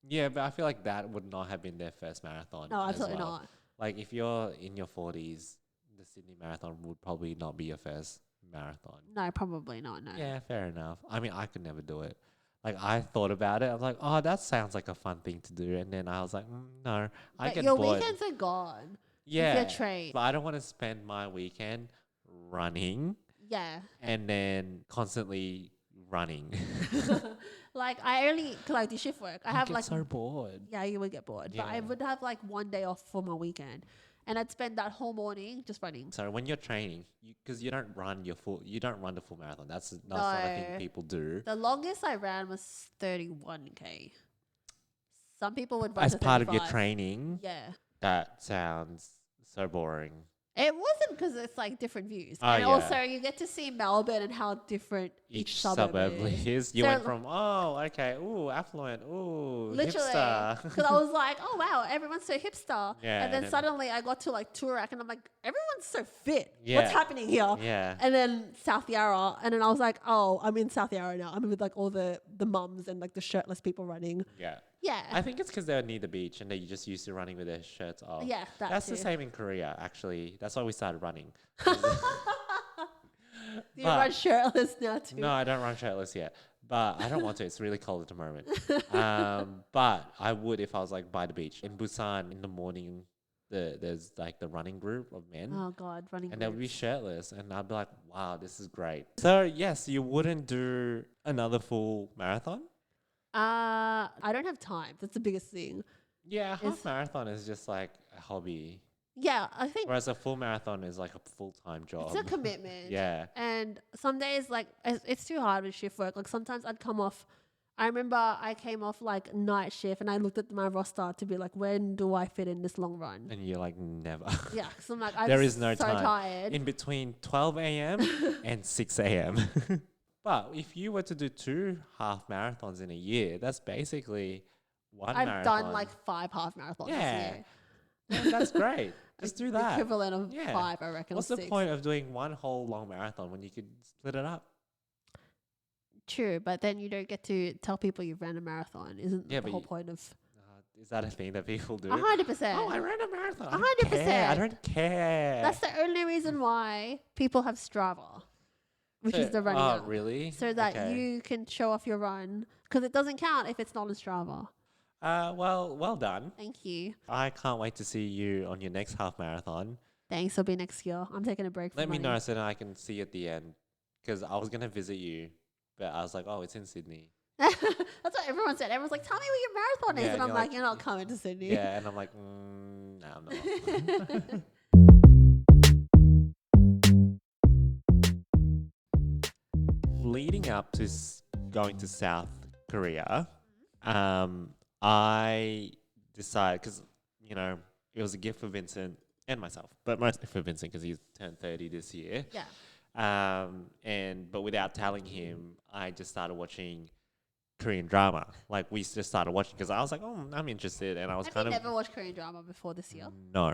Yeah, but I feel like that would not have been their first marathon. No, as absolutely well. not. Like if you're in your 40s, the Sydney Marathon would probably not be your first marathon. No, probably not. No. Yeah, fair enough. I mean, I could never do it. Like I thought about it. I was like, oh, that sounds like a fun thing to do. And then I was like, no, I But get your bored. weekends are gone. Yeah, If you're trained. but I don't want to spend my weekend running Yeah. and then constantly running. Like I only, cause I do shift work. I have get like, so bored. yeah, you would get bored. But I Yeah. would have like one day off for my weekend, and I'd spend that whole morning just running. So when you're training, because you don't run the full marathon. That's not a thing No. people do. The longest I ran was 31K. Some people would run As to part of your 35. training, Yeah. that sounds so boring. It wasn't, because it's like different views. Oh, And yeah. also you get to see Melbourne and how different each suburb is. is. You So went from affluent, Literally. hipster. Because I was like, oh wow, everyone's so hipster. Yeah, And then and then- suddenly I got to like Toorak and I'm like, everyone's so fit. Yeah. What's happening here? Yeah. And then South Yarra. And then I was like, oh, I'm in South Yarra now. I'm with like all the mums and like the shirtless people running. Yeah. Yeah. I think it's because they're near the beach and they're just used to running with their shirts off. Yeah, That's the too. same in Korea, actually. That's why we started running. You but- run shirtless now too. No, I don't run shirtless yet. But I don't want to. It's really cold at the moment. But I would if I was like by the beach. In Busan in the morning, there's like the running group of men. Oh God, running. And they would be groups. shirtless. And I'd be like, wow, this is great. So, yes, you wouldn't do another full marathon? I don't have time. That's the biggest thing. Yeah, a half Is- marathon is just like a hobby. Yeah, I think Whereas a full marathon is like a full-time job. it's a commitment. Yeah. And some days, like, it's too hard with shift work. Like, sometimes I'd come off. I remember I came off like night shift, and I looked at my roster to be like, when do I fit in this long run? And you're like, never. Yeah, because I'm like, I'm There is no so time. tired. In between 12 a.m. and 6 a.m. But if you were to do 2 half marathons in a year, that's basically one I've marathon. done like 5 half marathons Yeah. this year. Yeah, that's great. Just do The that. equivalent of Yeah. 5, I reckon. What's or the 6. point of doing one whole long marathon when you could split it up? True, but then you don't get to tell people you've ran a marathon. Isn't Yeah, the but whole you- point of Is that a thing that people do? 100%? Oh, I ran a marathon. 100%. I don't care. That's the only reason why people have Strava, which is the running Oh, app. really? So that Okay. you can show off your run, because it doesn't count if it's not on Strava. Well done. Thank you. I can't wait to see you on your next half marathon. Thanks. It'll be next year. I'm taking a break from Let me know running. so that I can see you at the end. Because I was going to visit you, but I was like, oh, it's in Sydney. That's what everyone said. Everyone's like, tell me what your marathon is. Yeah, And and I'm you're like, like, you're not coming to Sydney. Yeah, and I'm like, no, I'm not. Leading up to going to South Korea, I decided, because, it was a gift for Vincent and myself, but mostly for Vincent because he's turned 30 this year. Yeah. But without telling him, I just started watching Korean drama. Like we just started watching because I was like, oh, I'm interested, and I was Have kind you of never watched Korean drama before this year? no.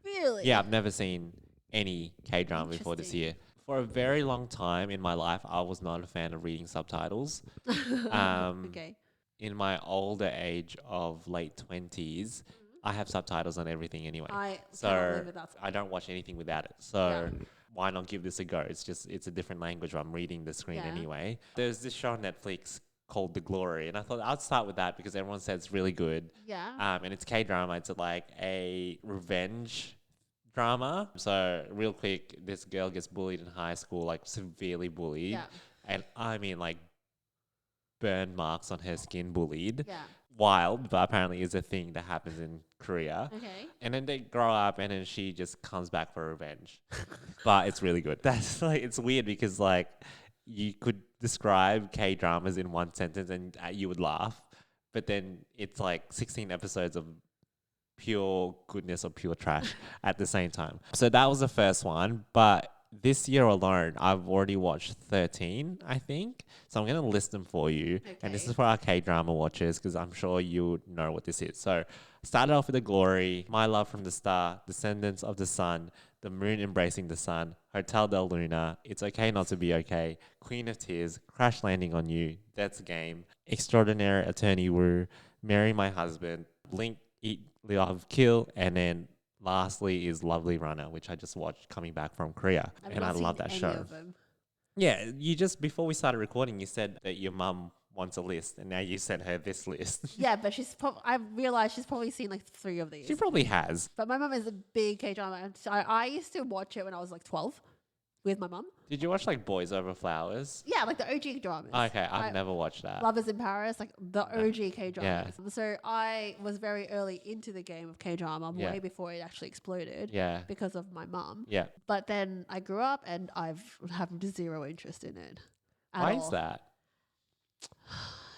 Really? Yeah, I've never seen any K drama before this year. For a very long time in my life, I was not a fan of reading subtitles. Okay. In my older age of late 20s, I have subtitles on everything anyway. I cannot So live without I don't watch anything without it. So why not give this a go? It's a different language. I'm reading the screen anyway. There's this show on Netflix called The Glory, and I thought I'd start with that because everyone says it's really good. Yeah. And it's K-drama. It's like a revenge drama. So real quick, this girl gets bullied in high school, like severely bullied. Yeah. And I mean like burn marks on her skin, bullied. Yeah. Wild, but apparently is a thing that happens in Korea. Okay. And then they grow up, and then she just comes back for revenge. But it's really good. That's like, it's weird because like you could describe K dramas in one sentence and you would laugh, but then it's like 16 episodes of pure goodness or pure trash at the same time. So that was the first one, but this year alone, I've already watched 13, I think. So I'm going to list them for you. Okay. And this is for our K-drama watchers because I'm sure you know what this is. So started off with The Glory, My Love from the Star, Descendants of the Sun, The Moon Embracing the Sun, Hotel Del Luna, It's Okay Not to Be Okay, Queen of Tears, Crash Landing on You, Death's Game, Extraordinary Attorney Woo, Marry My Husband, Blink, Eat, Love, Kill, and then lastly is Lovely Runner, which I just watched coming back from Korea. And I love that show. Yeah, you just, before we started recording, you said that your mum wants a list, and now you sent her this list. Yeah, but I realized she's probably seen like 3 of these. She probably has. But my mum is a big K-drama. So I used to watch it when I was like 12 with my mum. Did you watch like Boys Over Flowers? Yeah, like the OG dramas. Okay, I've never watched that. Lovers in Paris, like the OG K-dramas. Yeah. So I was very early into the game of K-drama, way before it actually exploded. Yeah. Because of my mum. Yeah. But then I grew up and I've have zero interest in it. Why is that?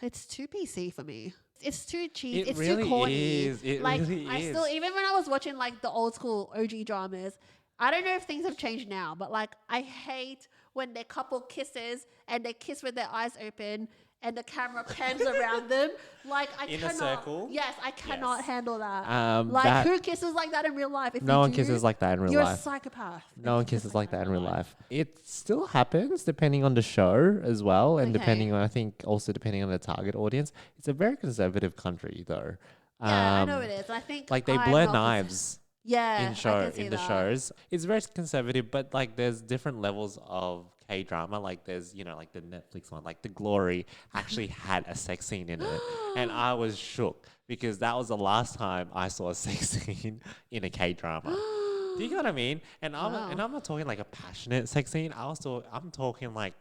It's too PC for me. It's too cheap. It's really too corny. It really is. Still, even when I was watching like the old school OG dramas, I don't know if things have changed now, but like I hate when their couple kisses and they kiss with their eyes open and the camera pans around them. Like I in cannot. A circle? Yes, I cannot handle that. Who kisses like that in real life? If no one kisses like that in real life. You're a psychopath. No one kisses like that in real life. It still happens depending on the show as well, and depending on, I think also depending on the target audience. It's a very conservative country though. Yeah, I know it is. I think like they blur knives. Yeah, in the shows. It's very conservative, but like there's different levels of K-drama. Like there's, you know, like the Netflix one, like The Glory actually had a sex scene in it. And I was shook because that was the last time I saw a sex scene in a K-drama. Do you know what I mean? And I'm not talking like a passionate sex scene. I'm talking like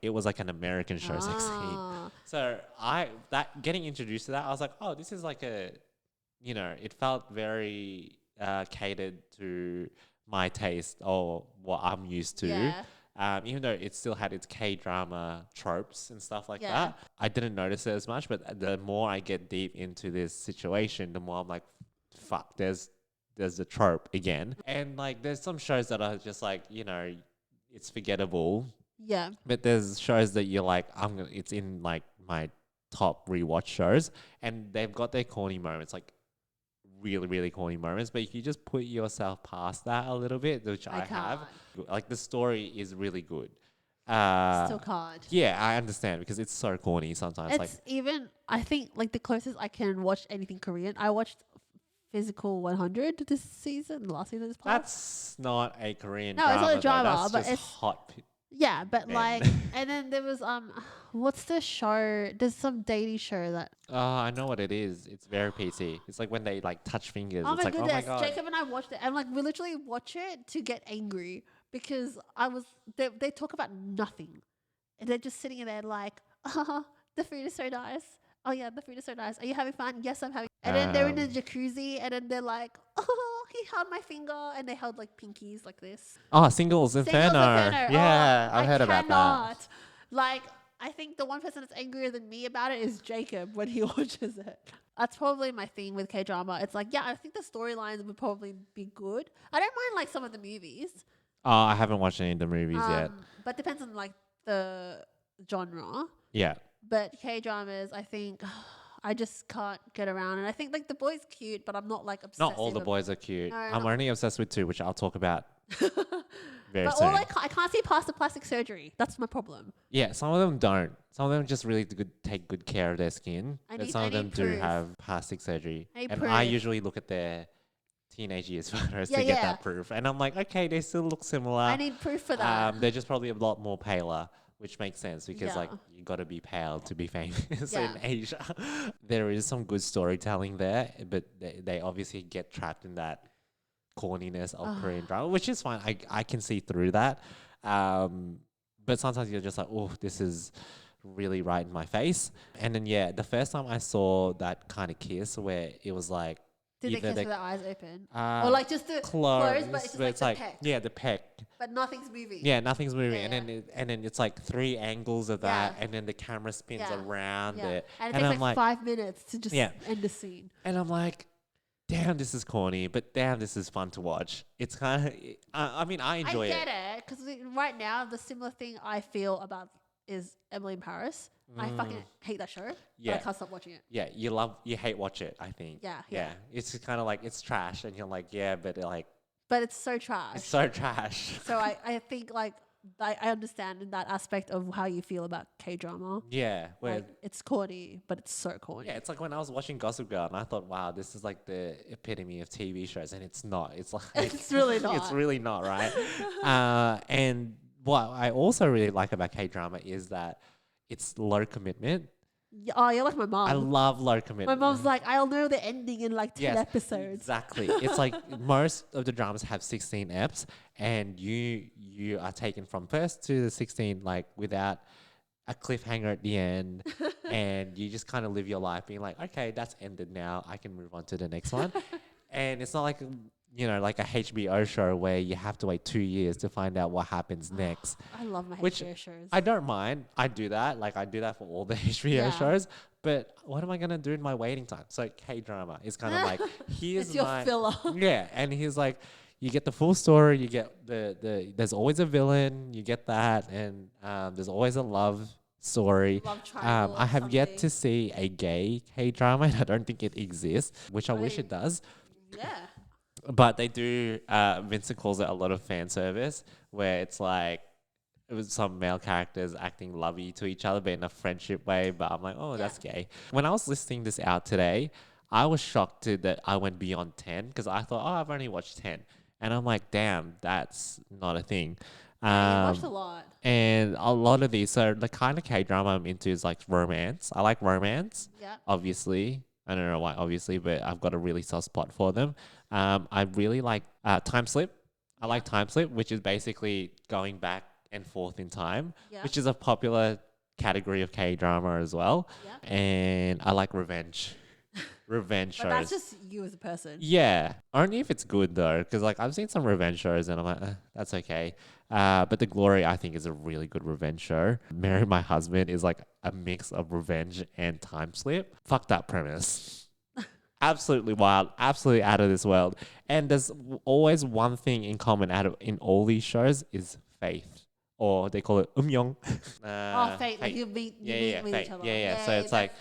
it was like an American show sex scene. So getting introduced to that, I was like, oh, this is like a, you know, it felt very catered to my taste or what I'm used to. Yeah. Even though it still had its K-drama tropes and stuff like that, I didn't notice it as much. But the more I get deep into this situation, the more I'm like, fuck, there's the trope again. And like, there's some shows that are just like, you know, it's forgettable. Yeah. But there's shows that you're like, it's in like my top rewatch shows, and they've got their corny moments, like really, really corny moments. But if you just put yourself past that a little bit, which I have, like the story is really good. Still can't. Yeah, I understand because it's so corny sometimes. It's like even, I think like the closest I can watch anything Korean, I watched Physical 100 this season, last season is part. That's not a Korean drama. No, it's not a drama, but it's hot. Yeah, but like, and then there was what's the show? There's some dating show that. Oh, I know what it is. It's very PC. It's like when they like touch fingers. Oh it's my like, goodness, oh my god. Jacob and I watched it, and like we literally watch it to get angry because they talk about nothing, and they're just sitting there like, the food is so nice. Oh yeah, the food is so nice. Are you having fun? Yes, I'm having. And then they're in the jacuzzi, and then they're like, oh, he held my finger, and they held like pinkies like this. Oh, Singles Inferno. Yeah, I've heard about that. Like, I think the one person that's angrier than me about it is Jacob when he watches it. That's probably my thing with K-drama. It's like, yeah, I think the storylines would probably be good. I don't mind like some of the movies. Oh, I haven't watched any of the movies yet. But depends on like the genre. Yeah. But K-dramas, I think I just can't get around. And I think like the boy's cute, but I'm not like obsessed. Not all the boys are cute. No, I'm only obsessed with two, which I'll talk about very but soon. I can't see past the plastic surgery. That's my problem. Yeah, some of them don't. Some of them just really take good care of their skin. But some of them do have plastic surgery. And I usually look at their teenage years photos to get that proof. And I'm like, okay, they still look similar. I need proof for that. They're just probably a lot more paler, which makes sense because like you got to be pale to be famous in Asia. There is some good storytelling there, but they obviously get trapped in that corniness of Korean drama, which is fine. I can see through that. But sometimes you're just like, oh, this is really right in my face. And then the first time I saw that kind of kiss where it was like, did they kiss with their eyes open? Or like just the closed, but it's just like the peck. Yeah, the peck. But nothing's moving. Yeah, nothing's moving. And then it's like 3 angles of that, and then the camera spins around it. And it takes like 5 minutes to just end the scene. And I'm like, damn, this is corny, but damn, this is fun to watch. It's kind of, I mean, I enjoy it. I get it, because right now, the similar thing I feel about is Emily in Paris. I fucking hate that show. Yeah. But I can't stop watching it. Yeah, you hate watch it, I think. Yeah. It's kind of like, it's trash, and you're like, but like. But it's so trash. It's so trash. So I think like, I understand in that aspect of how you feel about K-drama. Yeah. Where like, it's corny, but it's so corny. Yeah, it's like when I was watching Gossip Girl and I thought, wow, this is like the epitome of TV shows, and it's not. It's like it's really not. It's really not, right? And what I also really like about K-drama is that it's low commitment. Oh, you're like my mom. I love low commitment. My mom's like, I'll know the ending in like 10 episodes. Exactly. It's like most of the dramas have 16 eps, and you are taken from first to the 16 like without a cliffhanger at the end, and you just kind of live your life being like, okay, that's ended now. I can move on to the next one. And it's not like, like a HBO show where you have to wait 2 years to find out what happens next. I love my HBO shows. I don't mind. I do that. Like, I do that for all the HBO shows. But what am I going to do in my waiting time? So K-drama is kind of like, here's it's your filler. Yeah. And he's like, you get the full story. You get there's always a villain. You get that. And there's always a love story. Love triangle I have yet to see a gay K-drama, and I don't think it exists, which I wish it does. Yeah. But they do, Vincent calls it a lot of fan service, where it's like, it was some male characters acting lovey to each other, but in a friendship way. But I'm like, oh, that's gay. When I was listing this out today, I was shocked that I went beyond 10, because I thought, I've only watched 10. And I'm like, damn, that's not a thing. You watched a lot. And a lot of these, so the kind of K-drama I'm into is like romance. I like romance, obviously. I don't know why, obviously, but I've got a really soft spot for them. I really like Time Slip. I like Time Slip, which is basically going back and forth in time, which is a popular category of K-drama as well. And I like revenge. Revenge shows. But that's just you as a person. Yeah. Only if it's good, though, because like I've seen some revenge shows and I'm like, that's okay. But The Glory, I think, is a really good revenge show. Marry My Husband is like a mix of revenge and time slip. Fuck that premise. Absolutely wild. Absolutely out of this world. And there's always one thing in common in all these shows is faith. Or they call it umyong. Fate. Like you meet with each other. So it's like,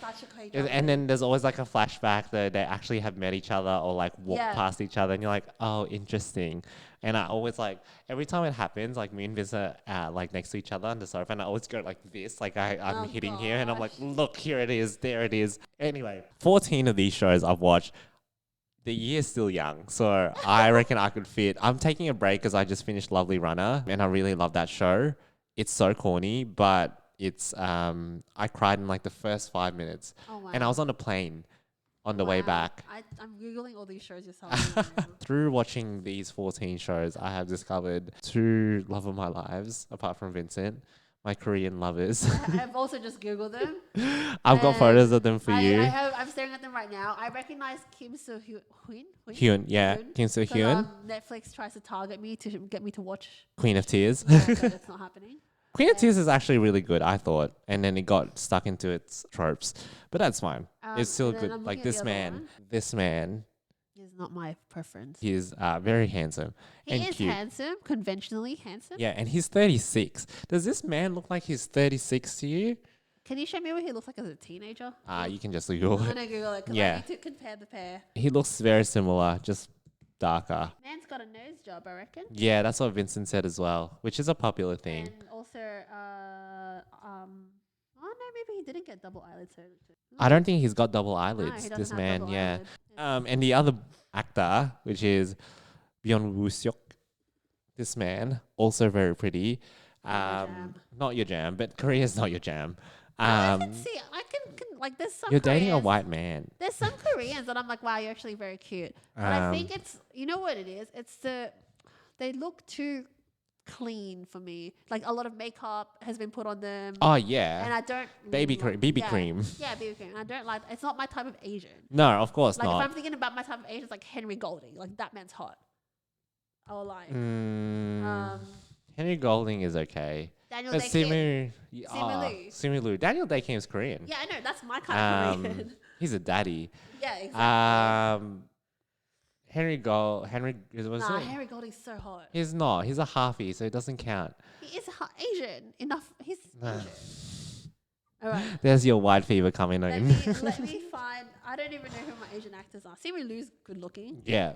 and then there's always like a flashback that they actually have met each other or like walked past each other, and you're like, oh, interesting. And I always like, every time it happens, like me and Viz are like next to each other on the sofa, and I always go like this, like I'm hitting here, and I'm like, look, here it is, there it is. Anyway, 14 of these shows I've watched. The year's still young, so I reckon I could fit. I'm taking a break because I just finished Lovely Runner, and I really love that show. It's so corny, but it's I cried in like the first 5 minutes. Oh, wow. And I was on a plane on the way back. I'm Googling all these shows yourself. Through watching these 14 shows, I have discovered 2 love of my lives, apart from Vincent. My Korean lovers. I've also just Googled them. I've got photos of them for you. I'm staring at them right now. I recognize Kim So-hyun. Kim So-hyun. Netflix tries to target me to get me to watch Queen of Tears. But it's not happening. Queen of Tears is actually really good, I thought. And then it got stuck into its tropes. But that's fine. It's still good. Like this man. His not my preference. He's very handsome He and is cute. handsome, conventionally handsome. Yeah, and he's 36. Does this man look like he's 36 to you? Can you show me what he looks like as a teenager? You can just Google I'm it. gonna Google it because Yeah. I need to compare the pair. He looks very similar, just darker. Man's got a nose job, I reckon. Yeah, that's what Vincent said as well, which is a popular thing. And also, oh no, maybe he didn't get double eyelid surgery. I don't think he's got double No, eyelids, he this doesn't have man, double yeah. eyelid. And the other actor, which is Byung Woo Seok, this man, also very pretty. Not my jam. Not your jam, but Korea's not your jam. I can see. I can like. There's some. You're dating a Koreans- white man. There's some Koreans that I'm like, wow, you're actually very cute. But I think it's, you know what it is? It's they look too clean for me. Like a lot of makeup has been put on them. Oh yeah, And I don't. BB yeah, cream. Yeah, BB cream. I don't like, it's not my type of Asian. No, of course Like if not. I'm thinking about my type of Asian, it's like Henry Golding. Like that man's hot. I will lie. Henry Golding is okay. Daniel But Day-Kim. Simu Liu. Daniel Day Kim's Korean. Yeah, I know. That's my kind of Korean. He's a daddy. Yeah, exactly. Henry was Nah, it? Henry Golding's so hot. He's not. He's a halfie, so it doesn't count. He is Asian enough. He's Asian. All right. There's your white fever coming Let in. let me find. I don't even know who my Asian actors are. Simu Liu's good looking. Yeah.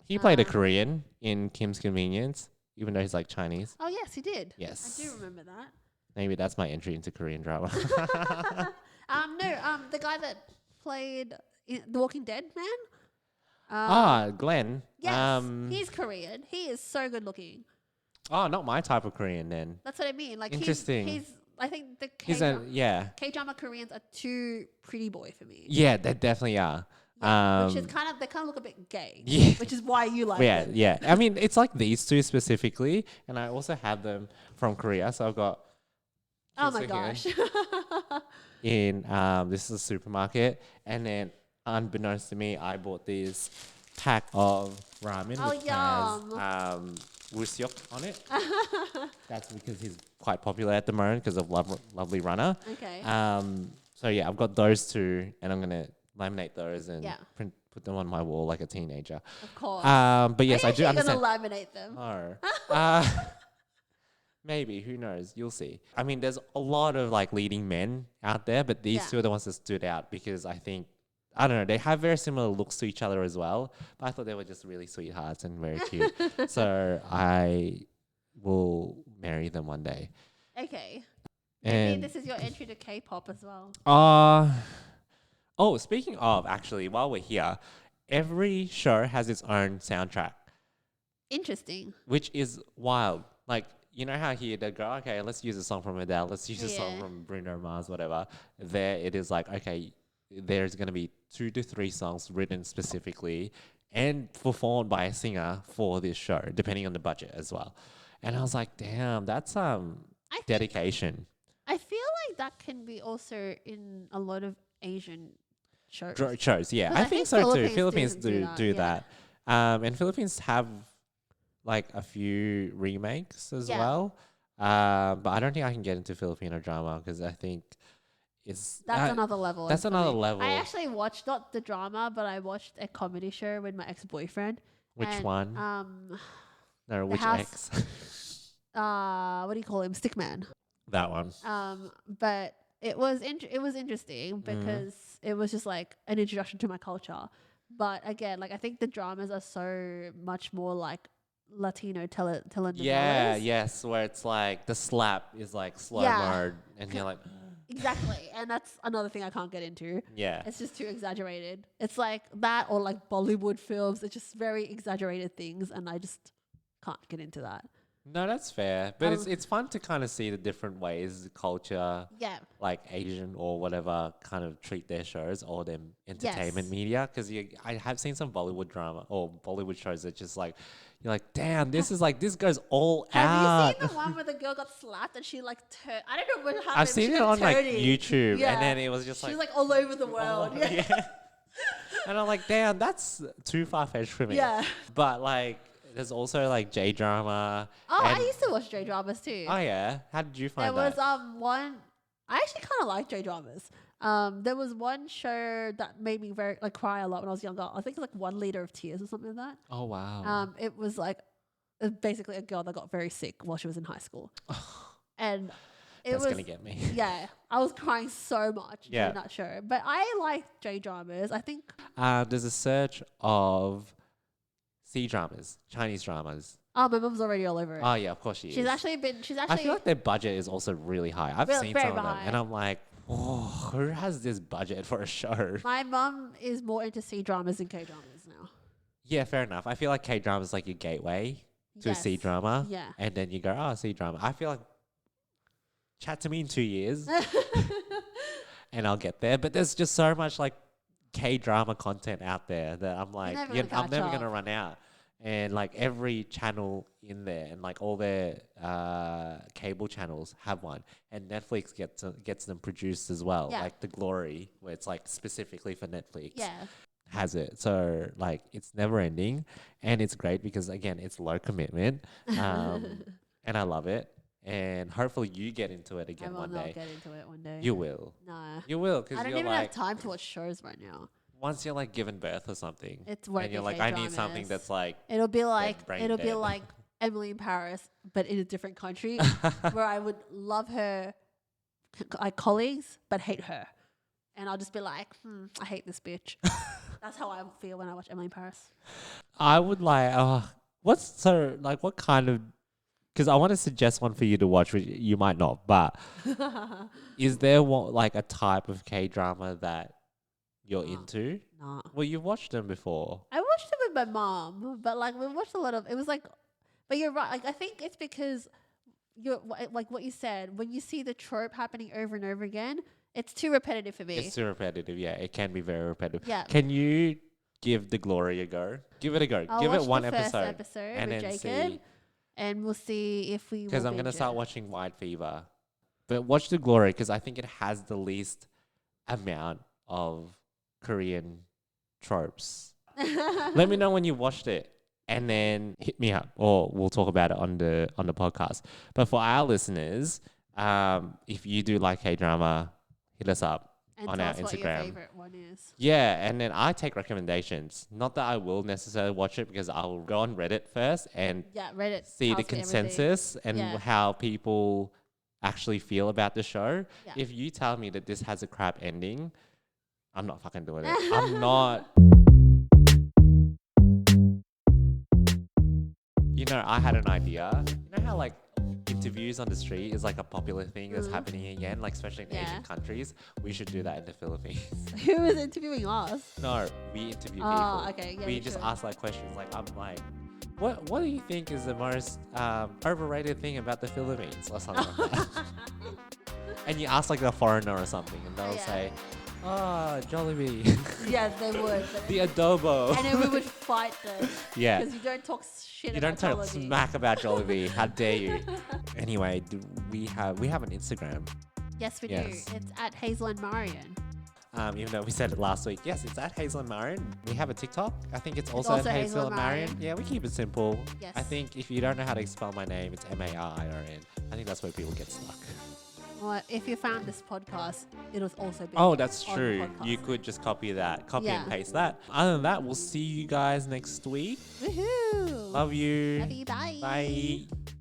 He played a Korean in Kim's Convenience, even though he's like Chinese. Oh yes, he did. Yes. I do remember that. Maybe that's my entry into Korean drama. The guy that played The Walking Dead man. Glenn. Yes, he's Korean. He is so good looking. Oh, not my type of Korean then. That's what I mean. Like Interesting. He's I think the Yeah. K-drama Koreans are too pretty boy for me. Yeah, they definitely are. Yeah, which is they kind of look a bit gay. Yeah. Which is why you like Yeah, them. yeah. I mean, it's like these two specifically, and I also have them from Korea. So I've got. Oh my here gosh. In this is a supermarket, and then unbeknownst to me, I bought this pack of ramen Oh, which yum. has Wooseok on it. That's because he's quite popular at the moment because of Lovely Runner. Okay. So yeah, I've got those two, and I'm gonna laminate those and Yeah. put them on my wall like a teenager. Of course. But yes, Are I you do actually understand. gonna laminate them? No. Maybe, who knows? You'll see. I mean, there's a lot of like leading men out there, but these Yeah. two are the ones that stood out because I think, I don't know, they have very similar looks to each other as well. But I thought they were just really sweethearts and very cute. So I will marry them one day. Okay. Maybe And this is your entry to K-pop as well. oh, speaking of, actually, while we're here, every show has its own soundtrack, Interesting. which is wild. Like, you know how here they go, okay, let's use a song from Adele, let's use a song Yeah. from Bruno Mars, whatever. There it is like, okay, there's going to be 2 to 3 songs written specifically and performed by a singer for this show, depending on the budget as well. And I was like, damn, that's dedication. I feel like that can be also in a lot of Asian shows. Shows, yeah. 'Cause I I think think so too. Philippines Philippines doesn't do do that, that. And Philippines have like a few remakes as Yeah. well. But I don't think I can get into Filipino drama because I think it's That's another level. that's for another me. level. I actually watched not the drama, but I watched a comedy show with my ex-boyfriend. Which and, one? No, which House- ex? what do you call him? Stickman. That one. But it was interesting Mm-hmm. because it was just like an introduction to my culture. But again, like I think the dramas are so much more like Latino telenovelas. Yeah, yes, where it's like the slap is like slow Yeah. mode, and you're like, Exactly. And that's another thing I can't get into. yeah. It's just too exaggerated. It's like that or like Bollywood films. It's just very exaggerated things and I just can't get into that. No, that's fair, but Um, it's fun to kind of see the different ways culture, Yeah. like Asian or whatever, kind of treat their shows or them entertainment Yes. media. Because I have seen some Bollywood drama or Bollywood shows that just like you're like, damn, this is like this goes all Have out. you seen the one where the girl got slapped and she like I don't know what happened. I've seen she it got on like turning. YouTube, Yeah. and then it was just She like, was like all over the world. oh, Yeah. yeah. And I'm like, damn, that's too far fetched for me. Yeah. But like, there's also like J drama. Oh, and I used to watch J dramas too. oh yeah, how did you There find was that? one I actually kind of like J-dramas. There was one show that made me very like cry a lot when I was younger. I think it's like 1 liter of tears or something like that. Oh wow. It was like basically a girl that got very sick while she was in high school, and That's gonna get me. Yeah, I was crying so much Yeah. during that show. But I like J-dramas. I think There's a search of C dramas, Chinese dramas. my mum's already all over it. Oh yeah, of course she is. She's actually I feel like their budget is also really high. I've Really seen very some of them, high. and I'm like, oh, who has this budget for a show? My mum is more into C-dramas than K-dramas now. Yeah, fair enough. I feel like K drama is like your gateway to a Yes. C drama, Yeah. and then you go, oh, C drama. I feel like chat to me in 2 years, and I'll get there. But there's just so much like K drama content out there that I'm like, never yeah, gonna I'm never catch gonna up. run out. And like every channel in there, and like all their cable channels have one, and Netflix gets them produced as well. Yeah. Like The Glory, where it's like specifically for Netflix. Yeah. Has it. So like it's never ending, and it's great because again it's low commitment, and I love it. And hopefully you get into it I again will one not day. get into it one day. You will. Nah. You will I because don't you're even have like time to watch shows right now. once you're like given birth or something, It's won't and you're be like I need something K-dramas. that's like It'll be like brain dead. Emily in Paris, but in a different country, where I would love her like colleagues, but hate her, and I'll just be like, I hate this bitch. That's how I feel when I watch Emily in Paris. I would like what kind of because I want to suggest one for you to watch, which you might not, but is there one like a type of K drama that you're No. into? Nah. Well, you've watched them before. I watched it with my mom, but like we watched a lot of. It was like, but you're right. Like I think it's because you're like what you said. When you see the trope happening over and over again, it's too repetitive for me. It's too repetitive. Yeah, it can be very repetitive. Yeah. Can you give The Glory a go? Give it a go. I'll give it watch one the first episode, and with then Jacob, see. and we'll see if we. Because will I'm gonna binge start it. watching White Fever, but watch The Glory because I think it has the least amount of Korean tropes. Let me know when you watched it, and then hit me up, or we'll talk about it on the podcast. But for our listeners, if you do like K-drama, hit us up And on tell our us what your Instagram. favorite one is. Yeah, and then I take recommendations. Not that I will necessarily watch it because I'll go on Reddit first and Yeah, Reddit. see tells the me everything. consensus and Yeah. how people actually feel about the show. Yeah. If you tell me that this has a crap ending, I'm not fucking doing it. I'm not. You know, I had an idea. You know how like interviews on the street is like a popular thing that's happening again, like especially in Yeah. Asian countries. We should do that in the Philippines. Who is interviewing us? No, we interview Oh, people. okay. Yeah, we you just should. ask like questions. Like I'm like, what do you think is the most overrated thing about the Philippines or something like that? And you ask like a foreigner or something, and they'll Yeah. say, "Oh, Jollibee, Yeah, they would. but- the adobo." and then we would fight them Yeah, because you don't talk shit you about don't talk Jollibee. smack about Jollibee. How dare you? Anyway, we have an Instagram. Yes, we Yes. do. It's at Hazel and Marion. Even though we said it last week, yes, it's at Hazel and Marion. We have a TikTok. I think it's also, also at Hazel Hazel and and Marion. Marion. Yeah, we keep it simple. Yes. I think if you don't know how to spell my name, it's Marion. I think that's where people get stuck. Well, if you found this podcast, it'll also be. Oh, that's on the true. podcast. You could just copy that, copy Yeah. and paste that. Other than that, we'll see you guys next week. Woohoo! Love you. Love you. Bye. Bye.